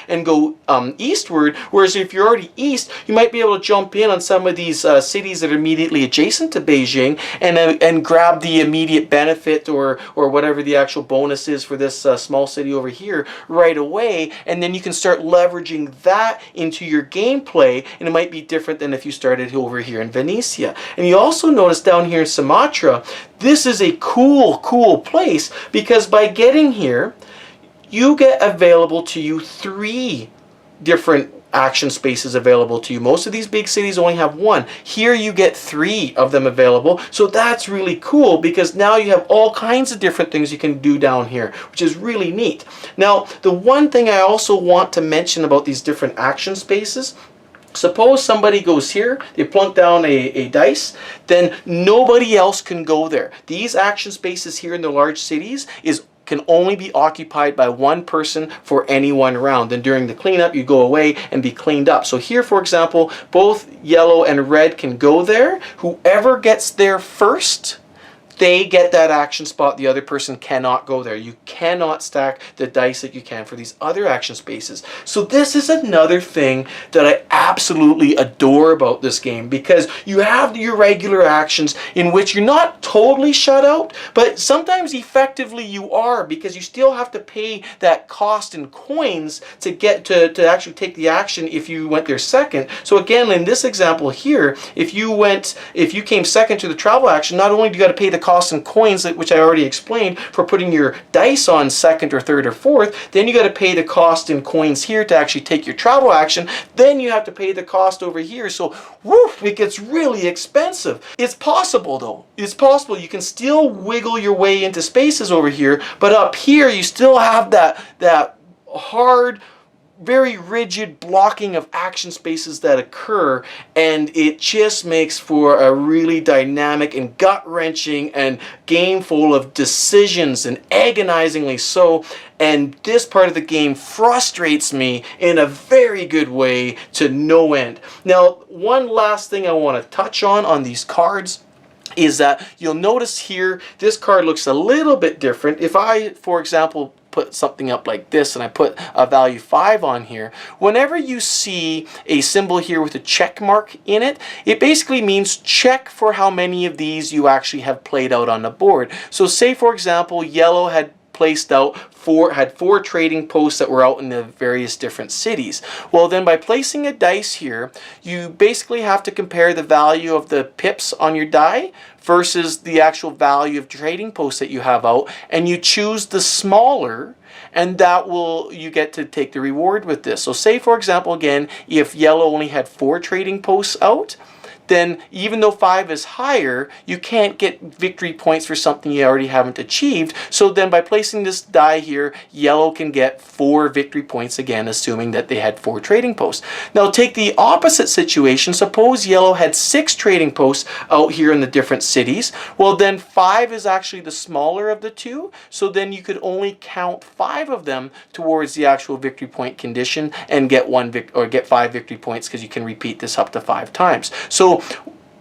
and go eastward, whereas if you're already east, you might be able to jump in on some of these cities that are immediately adjacent to Beijing and grab the immediate benefit or whatever the actual bonus is for this small city over here right away, and then you can start leveraging that into your gameplay, and it might be different than if you started over here in Venetia. And you also notice down here in Sumatra, this is a cool place, because by getting here, you get available to you 3 different action spaces available to you. Most of these big cities only have 1. Here you get 3 of them available. So that's really cool, because now you have all kinds of different things you can do down here, which is really neat. Now, the one thing I also want to mention about these different action spaces, suppose somebody goes here, they plunk down a dice, then nobody else can go there. These action spaces here in the large cities can only be occupied by 1 person for any 1 round. Then during the cleanup, you go away and be cleaned up. So here, for example, both yellow and red can go there. Whoever gets there first, they get that action spot. The other person cannot go there. You cannot stack the dice that you can for these other action spaces. So this is another thing that I absolutely adore about this game, because you have your regular actions in which you're not totally shut out, but sometimes effectively you are, because you still have to pay that cost in coins to get to actually take the action if you went there second. So again, in this example here, if you came second to the travel action, not only do you got to pay the cost in coins, which I already explained, for putting your dice on second or third or fourth, then you got to pay the cost in coins here to actually take your travel action. Then you have to pay the cost over here. So woof, it gets really expensive. It's possible though. It's possible. You can still wiggle your way into spaces over here, but up here you still have that hard very rigid blocking of action spaces that occur, and it just makes for a really dynamic and gut-wrenching and game full of decisions, and agonizingly so. And this part of the game frustrates me in a very good way to no end. Now, one last thing I want to touch on these cards is that you'll notice here this card looks a little bit different. If I, for example, put something up like this and I put a value 5 on here, whenever you see a symbol here with a check mark in it, it basically means check for how many of these you actually have played out on the board. So say, for example, yellow had placed out had 4 trading posts that were out in the various different cities. Well, then by placing a dice here, you basically have to compare the value of the pips on your die versus the actual value of trading posts that you have out, and you choose the smaller, and that will, you get to take the reward with this. So say, for example, again, if yellow only had 4 trading posts out, then even though 5 is higher, you can't get victory points for something you already haven't achieved. So then by placing this die here, yellow can get 4 victory points again, assuming that they had 4 trading posts. Now take the opposite situation. Suppose yellow had 6 trading posts out here in the different cities. Well, then 5 is actually the smaller of the two. So then you could only count 5 of them towards the actual victory point condition and get get 5 victory points, because you can repeat this up to 5 times. So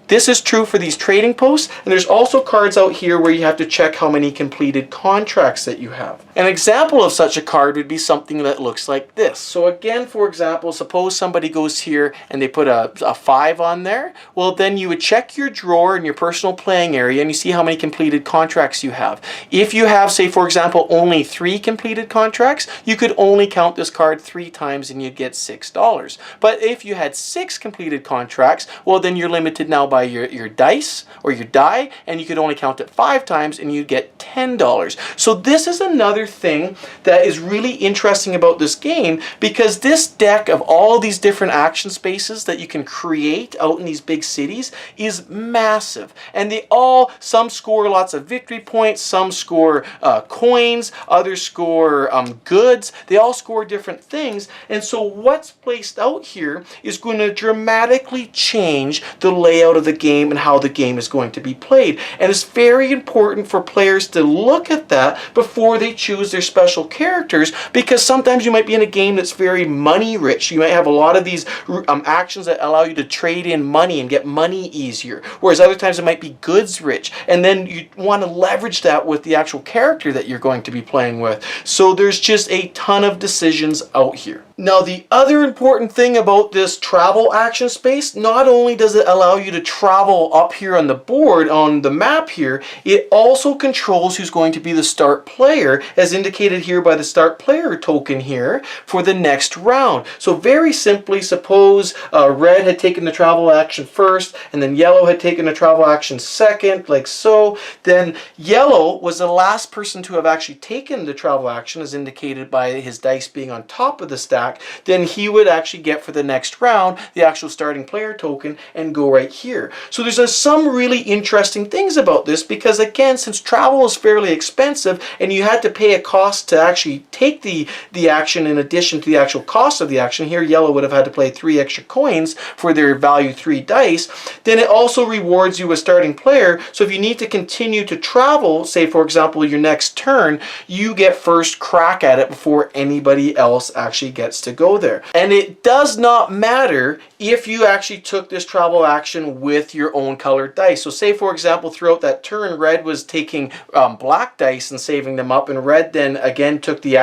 this is true for these trading posts, and there's also cards out here where you have to check how many completed contracts that you have. An example of such a card would be something that looks like this. So again, for example, suppose somebody goes here and they put a 5 on there. Well, then you would check your drawer in your personal playing area and you see how many completed contracts you have. If you have, say, for example, only 3 completed contracts, you could only count this card 3 times and you'd get $6. But if you had 6 completed contracts, well, then you're limited now by your dice or your die, and you could only count it 5 times and you get $10. So this is another thing that is really interesting about this game, because this deck of all these different action spaces that you can create out in these big cities is massive, and they all, some score lots of victory points, some score coins, others score goods. They all score different things, and so what's placed out here is going to dramatically change the layout of the game and how the game is going to be played. And it's very important for players to look at that before they choose their special characters, because sometimes you might be in a game that's very money rich. You might have a lot of these actions that allow you to trade in money and get money easier, whereas other times it might be goods rich, and then you want to leverage that with the actual character that you're going to be playing with. So there's just a ton of decisions out here. Now, the other important thing about this travel action space, not only does it allow you to travel up here on the board, on the map here, it also controls who's going to be the start player, as indicated here by the start player token here, for the next round. So very simply, suppose red had taken the travel action first, and then yellow had taken the travel action second, like so. Then yellow was the last person to have actually taken the travel action, as indicated by his dice being on top of the stack. Then he would actually get, for the next round, the actual starting player token and go right here. So there's some really interesting things about this, because again, since travel is fairly expensive and you had to pay a cost to actually take the action in addition to the actual cost of the action, here yellow would have had to play 3 extra coins for their value 3 dice, then it also rewards you a starting player. So if you need to continue to travel, say for example your next turn, you get first crack at it before anybody else actually gets to go there. And it does not matter if you actually took this travel action with your own colored dice. So say for example throughout that turn red was taking black dice and saving them up, and red then again took the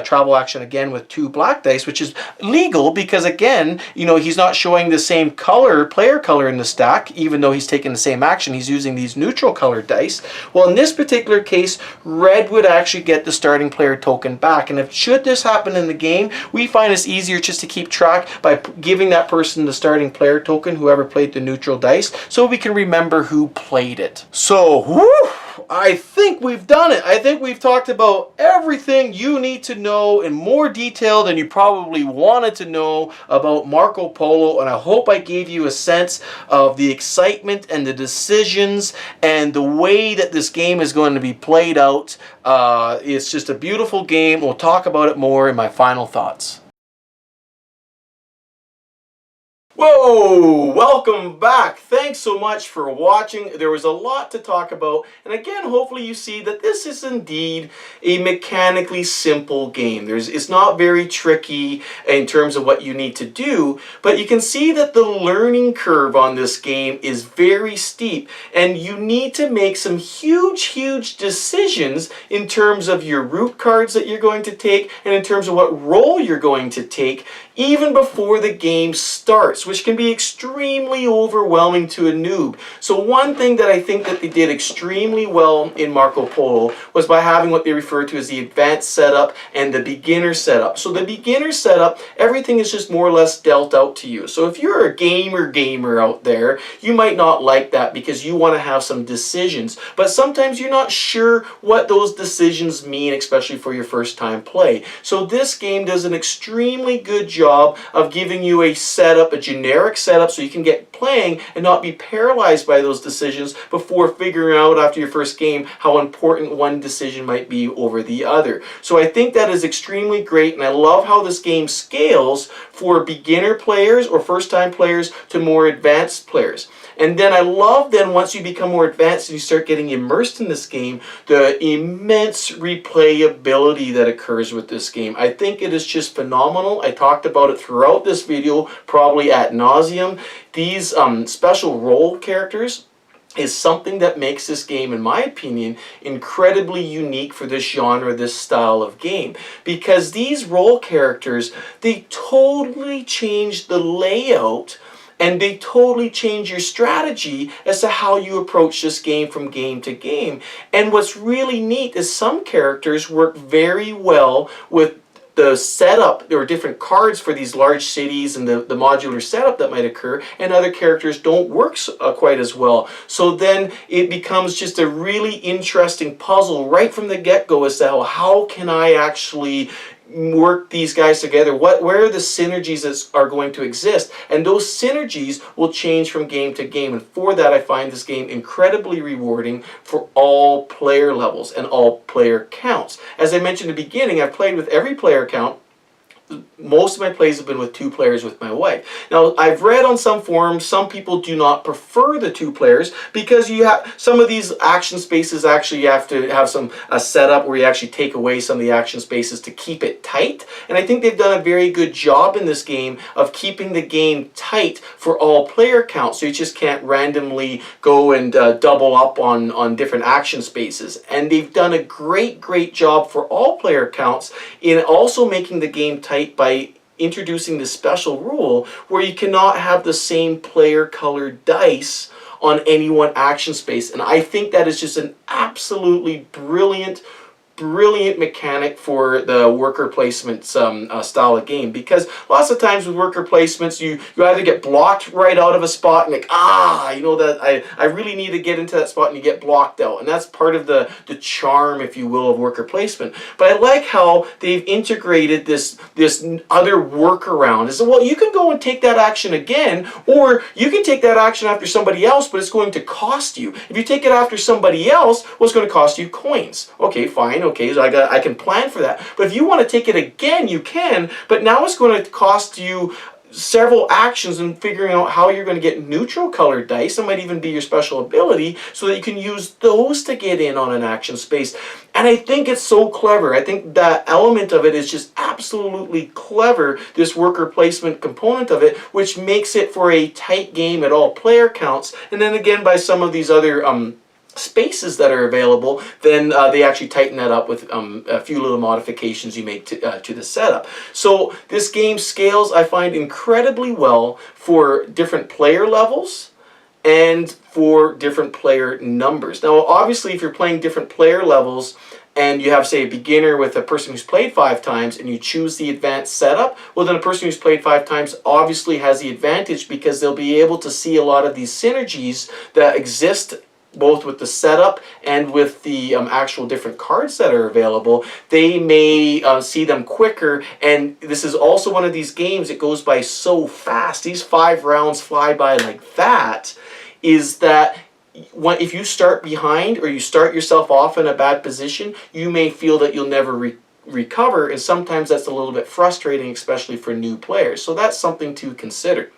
travel action again with 2 black dice, which is legal because again, you know, he's not showing the same color, player color in the stack, even though he's taking the same action. He's using these neutral colored dice. Well, in this particular case, red would actually get the starting player token back, and if should this happen in the game, we find it's easier just to keep track by giving that person the starting player token, whoever played the neutral dice, so we can remember who played it. So, whew, I think we've done it. I think we've talked about everything you need to know in more detail than you probably wanted to know about Marco Polo, and I hope I gave you a sense of the excitement and the decisions and the way that this game is going to be played out. It's just a beautiful game. We'll talk about it more in my final thoughts. Whoa! Welcome back. Thanks so much for watching. There was a lot to talk about, and again, hopefully you see that this is indeed a mechanically simple game. It's not very tricky in terms of what you need to do, but you can see that the learning curve on this game is very steep, and you need to make some huge decisions in terms of your root cards that you're going to take, and in terms of what role you're going to take, even before the game starts, which can be extremely overwhelming to a noob. So one thing that I think that they did extremely well in Marco Polo was by having what they refer to as the advanced setup and the beginner setup. So the beginner setup, everything is just more or less dealt out to you. So if you're a gamer out there, you might not like that because you want to have some decisions. But sometimes you're not sure what those decisions mean, especially for your first time play. So this game does an extremely good job of giving you a setup, a generic setup, so you can get playing and not be paralyzed by those decisions before figuring out after your first game how important one decision might be over the other. So I think that is extremely great, and I love how this game scales for beginner players or first-time players to more advanced players. And then I love then once you become more advanced and you start getting immersed in this game, the immense replayability that occurs with this game. I think it is just phenomenal. I talked about it throughout this video, probably ad nauseum. These special role characters is something that makes this game, in my opinion, incredibly unique for this genre, this style of game. Because these role characters, they totally change the layout and they totally change your strategy as to how you approach this game from game to game. And what's really neat is some characters work very well with the setup. There are different cards for these large cities and the modular setup that might occur, and other characters don't work quite as well. So then it becomes just a really interesting puzzle right from the get-go as to how can I actually work these guys together, where are the synergies that are going to exist, and those synergies will change from game to game. And for that, I find this game incredibly rewarding for all player levels and all player counts. As I mentioned in the beginning, I've played with every player count. Most of my plays have been with 2 players with my wife. Now, I've read on some forums, some people do not prefer the 2 players because you have some of these action spaces actually you have to have a setup where you actually take away some of the action spaces to keep it tight. And I think they've done a very good job in this game of keeping the game tight for all player counts, so you just can't randomly go and double up on different action spaces. And they've done a great job for all player counts in also making the game tight by introducing this special rule where you cannot have the same player colored dice on any one action space. And I think that is just an absolutely brilliant mechanic for the worker placement style of game, because lots of times with worker placements you either get blocked right out of a spot and like, you know, that I really need to get into that spot, and you get blocked out, and that's part of the charm, if you will, of worker placement. But I like how they've integrated this other workaround. Is, well, you can go and take that action again, or you can take that action after somebody else, but it's going to cost you. If you take it after somebody else, well, it's going to cost you coins. Okay, fine. Okay, so I can plan for that. But if you want to take it again, you can, but now it's going to cost you several actions in figuring out how you're going to get neutral colored dice. That might even be your special ability, so that you can use those to get in on an action space. And I think it's so clever. I think that element of it is just absolutely clever, this worker placement component of it, which makes it for a tight game at all player counts. And then again, by some of these other spaces that are available, then they actually tighten that up with a few little modifications you make to the setup. So this game scales, I find, incredibly well for different player levels and for different player numbers. Now, obviously, if you're playing different player levels and you have, say, a beginner with a person who's played 5 times and you choose the advanced setup, well, then a person who's played 5 times obviously has the advantage, because they'll be able to see a lot of these synergies that exist both with the setup and with the actual different cards that are available. They may see them quicker, and this is also one of these games that goes by so fast. These 5 rounds fly by like that, is that if you start behind or you start yourself off in a bad position, you may feel that you'll never recover, and sometimes that's a little bit frustrating, especially for new players. So that's something to consider.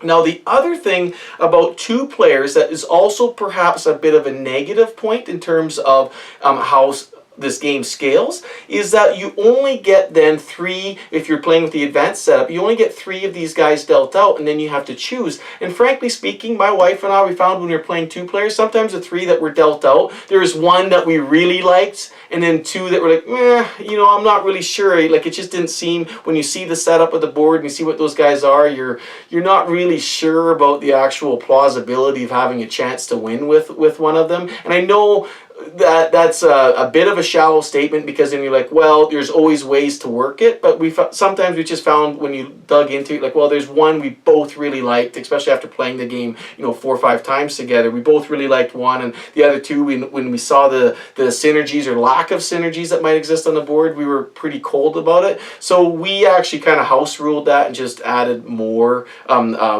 Now, the other thing about two players that is also perhaps a bit of a negative point in terms of how this game scales is that you only get then 3, if you're playing with the advanced setup, you only get 3 of these guys dealt out, and then you have to choose. And frankly speaking, my wife and I, we found when we were playing 2 players, sometimes the 3 that were dealt out, there was 1 that we really liked, and then 2 that were like, meh, you know, I'm not really sure. Like, it just didn't seem, when you see the setup of the board and you see what those guys are, you're not really sure about the actual plausibility of having a chance to win with one of them. And I know that's a bit of a shallow statement, because then you're like, well, there's always ways to work it, but sometimes we just found when you dug into it, like, well, there's one we both really liked, especially after playing the game, you know, 4 or 5 times together. We both really liked one, and the other 2, when we saw the synergies or lack of synergies that might exist on the board, we were pretty cold about it. So we actually kind of house ruled that and just added more.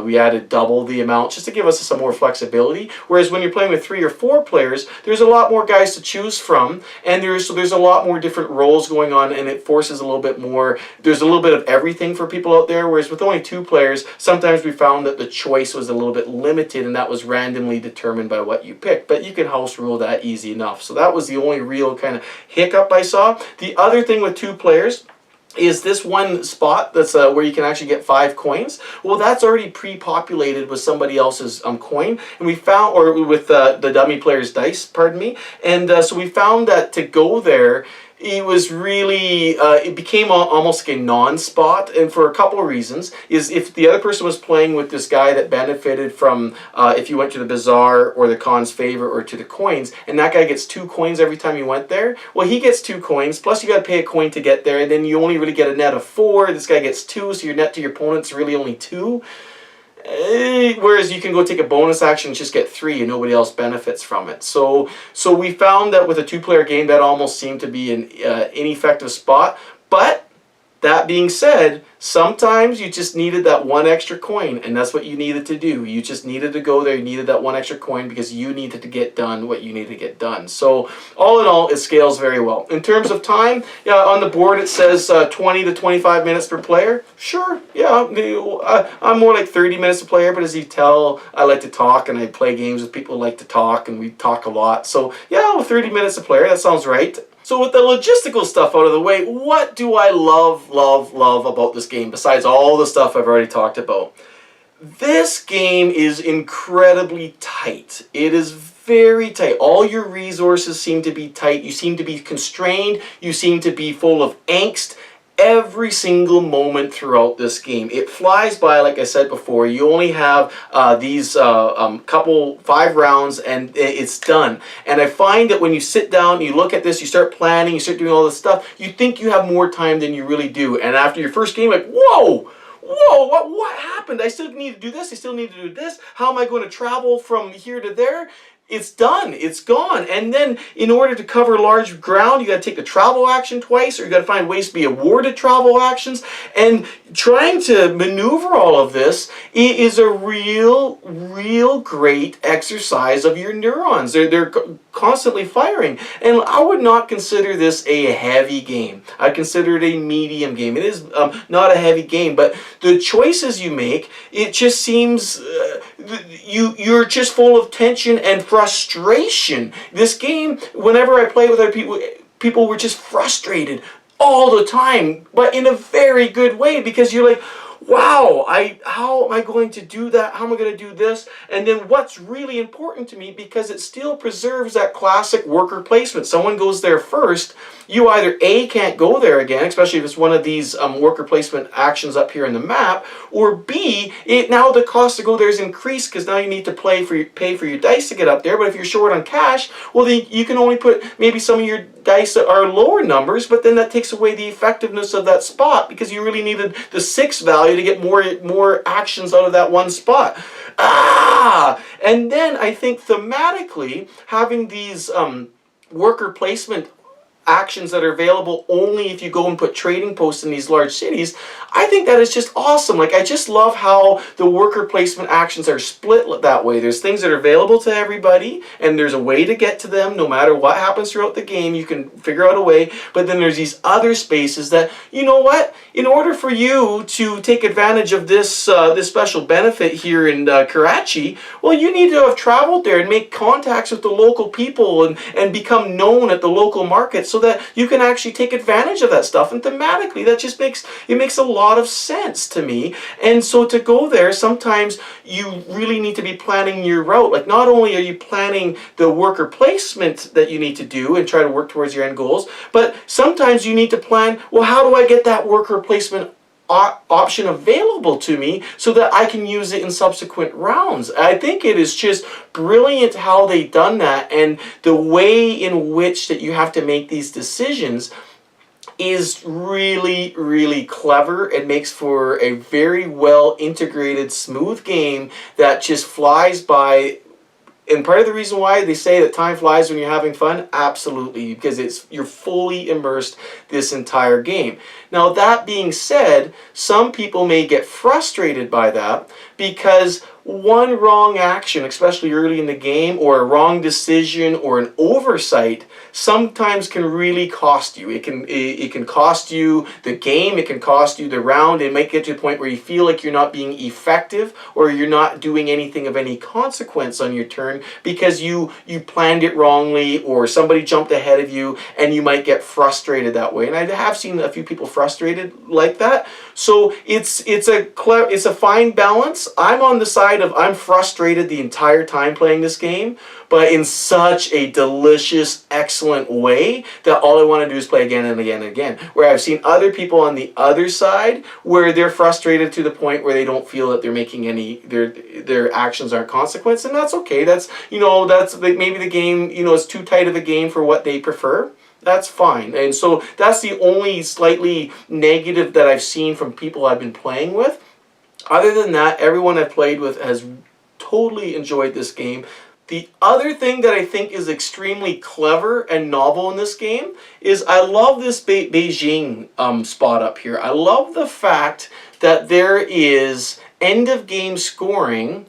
We added double the amount just to give us some more flexibility. Whereas when you're playing with 3 or 4 players, there's a lot more guys to choose from, and there's a lot more different roles going on, and it forces a little bit more. There's a little bit of everything for people out there, whereas with only 2 players, sometimes we found that the choice was a little bit limited, and that was randomly determined by what you picked. But you can house rule that easy enough. So that was the only real kind of hiccup I saw. The other thing with 2 players is this one spot that's where you can actually get 5 coins. Well, that's already pre-populated with somebody else's coin, and we found, or with the dummy player's dice, pardon me, and so we found that to go there, it was really, it became almost like a non-spot, and for a couple of reasons. Is if the other person was playing with this guy that benefited from, if you went to the Bazaar or the Khan's favor or to the coins, and that guy gets 2 coins every time you went there, well, he gets 2 coins, plus you got to pay a coin to get there, and then you only really get a net of 4, this guy gets 2, so your net to your opponent's really only 2. Whereas you can go take a bonus action and just get 3 and nobody else benefits from it. So we found that with a 2-player game that almost seemed to be an ineffective spot. But that being said, sometimes you just needed that 1 extra coin, and that's what you needed to do. You just needed to go there, you needed that 1 extra coin because you needed to get done what you needed to get done. So all in all, it scales very well. In terms of time, on the board it says 20 to 25 minutes per player. Sure, yeah, I'm more like 30 minutes a player, but as you tell, I like to talk, and I play games with people who like to talk, and we talk a lot. So yeah, 30 minutes a player, that sounds right. So with the logistical stuff out of the way, what do I love about this game besides all the stuff I've already talked about? This game is incredibly tight. It is very tight. All your resources seem to be tight. You seem to be constrained. You seem to be full of angst every single moment throughout this game. It flies by, like I said before. You only have these 5 rounds and it's done. And I find that when you sit down, you look at this, you start planning, you start doing all this stuff, you think you have more time than you really do. And after your first game, like, whoa, what happened? I still need to do this, I still need to do this. How am I going to travel from here to there? It's done. It's gone. And then in order to cover large ground, you got to take the travel action twice, or you got to find ways to be awarded travel actions. And trying to maneuver all of this is a real great exercise of your neurons. They're constantly firing. And I would not consider this a heavy game. I consider it a medium game. It is not a heavy game, but the choices you make, it just seems you're just full of tension and frustration. This game, whenever I play with other people were just frustrated all the time, but in a very good way, because you're like, wow, how am I going to do that? How am I going to do this? And then what's really important to me, because it still preserves that classic worker placement. Someone goes there first, you either A, can't go there again, especially if it's one of these worker placement actions up here in the map, or B, now the cost to go there is increased because now you need to pay for your dice to get up there. But if you're short on cash, well, then you can only put maybe some of your dice that are lower numbers, but then that takes away the effectiveness of that spot because you really needed the 6 value to get more actions out of that one spot. And then I think thematically, having these worker placement actions that are available only if you go and put trading posts in these large cities, I think that is just awesome. Like, I just love how the worker placement actions are split that way. There's things that are available to everybody, and there's a way to get to them no matter what happens throughout the game. You can figure out a way, but then there's these other spaces that, you know what, in order for you to take advantage of this this special benefit here in Karachi, well, you need to have traveled there and make contacts with the local people and become known at the local market so that you can actually take advantage of that stuff. And thematically, that just makes a lot of sense to me. And so to go there, sometimes you really need to be planning your route. Like, not only are you planning the worker placement that you need to do and try to work towards your end goals, but sometimes you need to plan, well, how do I get that worker placement option available to me so that I can use it in subsequent rounds. I think it is just brilliant how they've done that, and the way in which that you have to make these decisions is really, really clever. It makes for a very well integrated, smooth game that just flies by. And part of the reason why they say that time flies when you're having fun, absolutely, because you're fully immersed this entire game. Now, that being said, some people may get frustrated by that because one wrong action, especially early in the game, or a wrong decision or an oversight, sometimes can really cost you. It can cost you the game, it can cost you the round. It might get to a point where you feel like you're not being effective or you're not doing anything of any consequence on your turn because you planned it wrongly or somebody jumped ahead of you, and you might get frustrated that way. And I have seen a few people frustrated like that. So it's a fine balance. I'm on the side of I'm frustrated the entire time playing this game, but in such a delicious, excellent way that all I want to do is play again and again and again. Where I've seen other people on the other side where they're frustrated to the point where they don't feel that they're making any, their actions aren't consequence, and that's okay. That's, that's maybe the game, is too tight of a game for what they prefer. That's fine. And so that's the only slightly negative that I've seen from people I've been playing with. Other than that, everyone I've played with has totally enjoyed this game. The other thing that I think is extremely clever and novel in this game is I love this Beijing spot up here. I love the fact that there is end of game scoring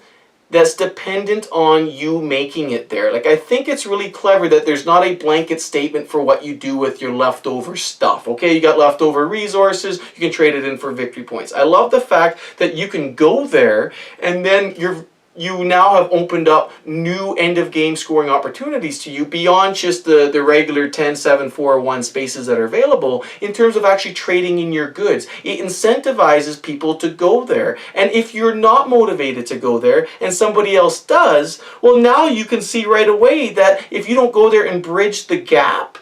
that's dependent on you making it there. Like, I think it's really clever that there's not a blanket statement for what you do with your leftover stuff. Okay, you got leftover resources, you can trade it in for victory points. I love the fact that you can go there and then you now have opened up new end-of-game scoring opportunities to you beyond just the regular 10, 7, 4, 1 spaces that are available in terms of actually trading in your goods. It incentivizes people to go there. And if you're not motivated to go there and somebody else does, well, now you can see right away that if you don't go there and bridge the gap,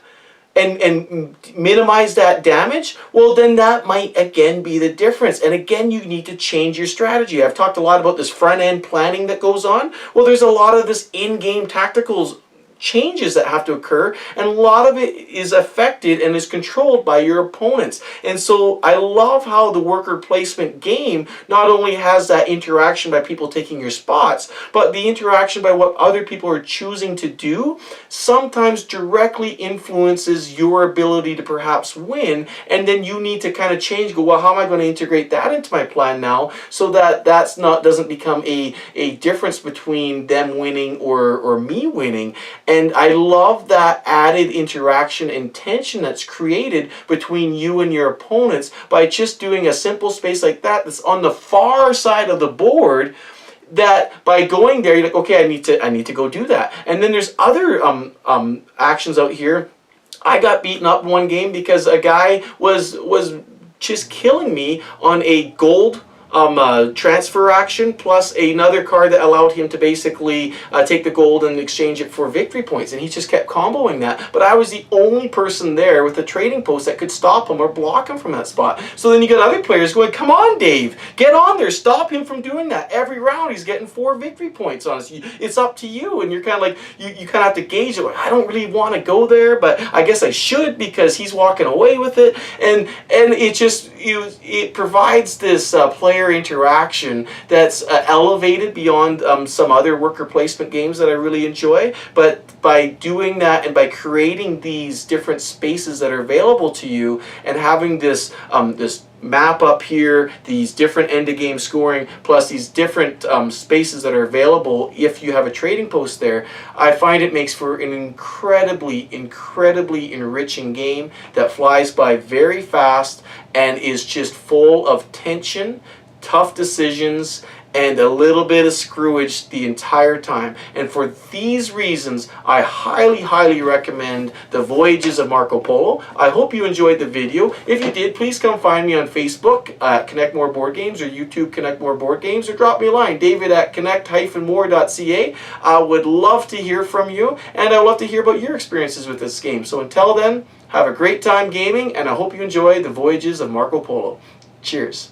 and minimize that damage, well, then that might again be the difference. And again, you need to change your strategy. I've talked a lot about this front-end planning that goes on. Well, there's a lot of this in-game tacticals changes that have to occur, and a lot of it is affected and is controlled by your opponents. And so I love how the worker placement game not only has that interaction by people taking your spots, but the interaction by what other people are choosing to do sometimes directly influences your ability to perhaps win, and then you need to kind of change, go, well, how am I going to integrate that into my plan now so that doesn't become a difference between them winning or me winning. And I love that added interaction and tension that's created between you and your opponents by just doing a simple space like that that's on the far side of the board, that by going there, you're like, okay, I need to go do that. And then there's other actions out here. I got beaten up in one game because a guy was just killing me on a gold transfer action plus another card that allowed him to basically take the gold and exchange it for victory points, and he just kept comboing that. But I was the only person there with a trading post that could stop him or block him from that spot. So then you got other players going, come on, Dave, get on there, stop him from doing that. Every round he's getting 4 victory points on us. It's up to you. And you're kind of like, you kind of have to gauge it. I don't really want to go there, but I guess I should because he's walking away with it. And it just, it provides this player interaction that's elevated beyond some other worker placement games that I really enjoy. But by doing that and by creating these different spaces that are available to you and having this this map up here, these different end of game scoring, plus these different spaces that are available if you have a trading post there, I find it makes for an incredibly enriching game that flies by very fast and is just full of tension, tough decisions, and a little bit of screwage the entire time. And for these reasons, I highly recommend the Voyages of Marco Polo. I hope you enjoyed the video. If you did, please come find me on Facebook at Connect More Board Games, or YouTube Connect More Board Games, or drop me a line, David at connect-more.ca. I would love to hear from you, and I would love to hear about your experiences with this game. So until then, have a great time gaming, and I hope you enjoy the Voyages of Marco Polo. Cheers.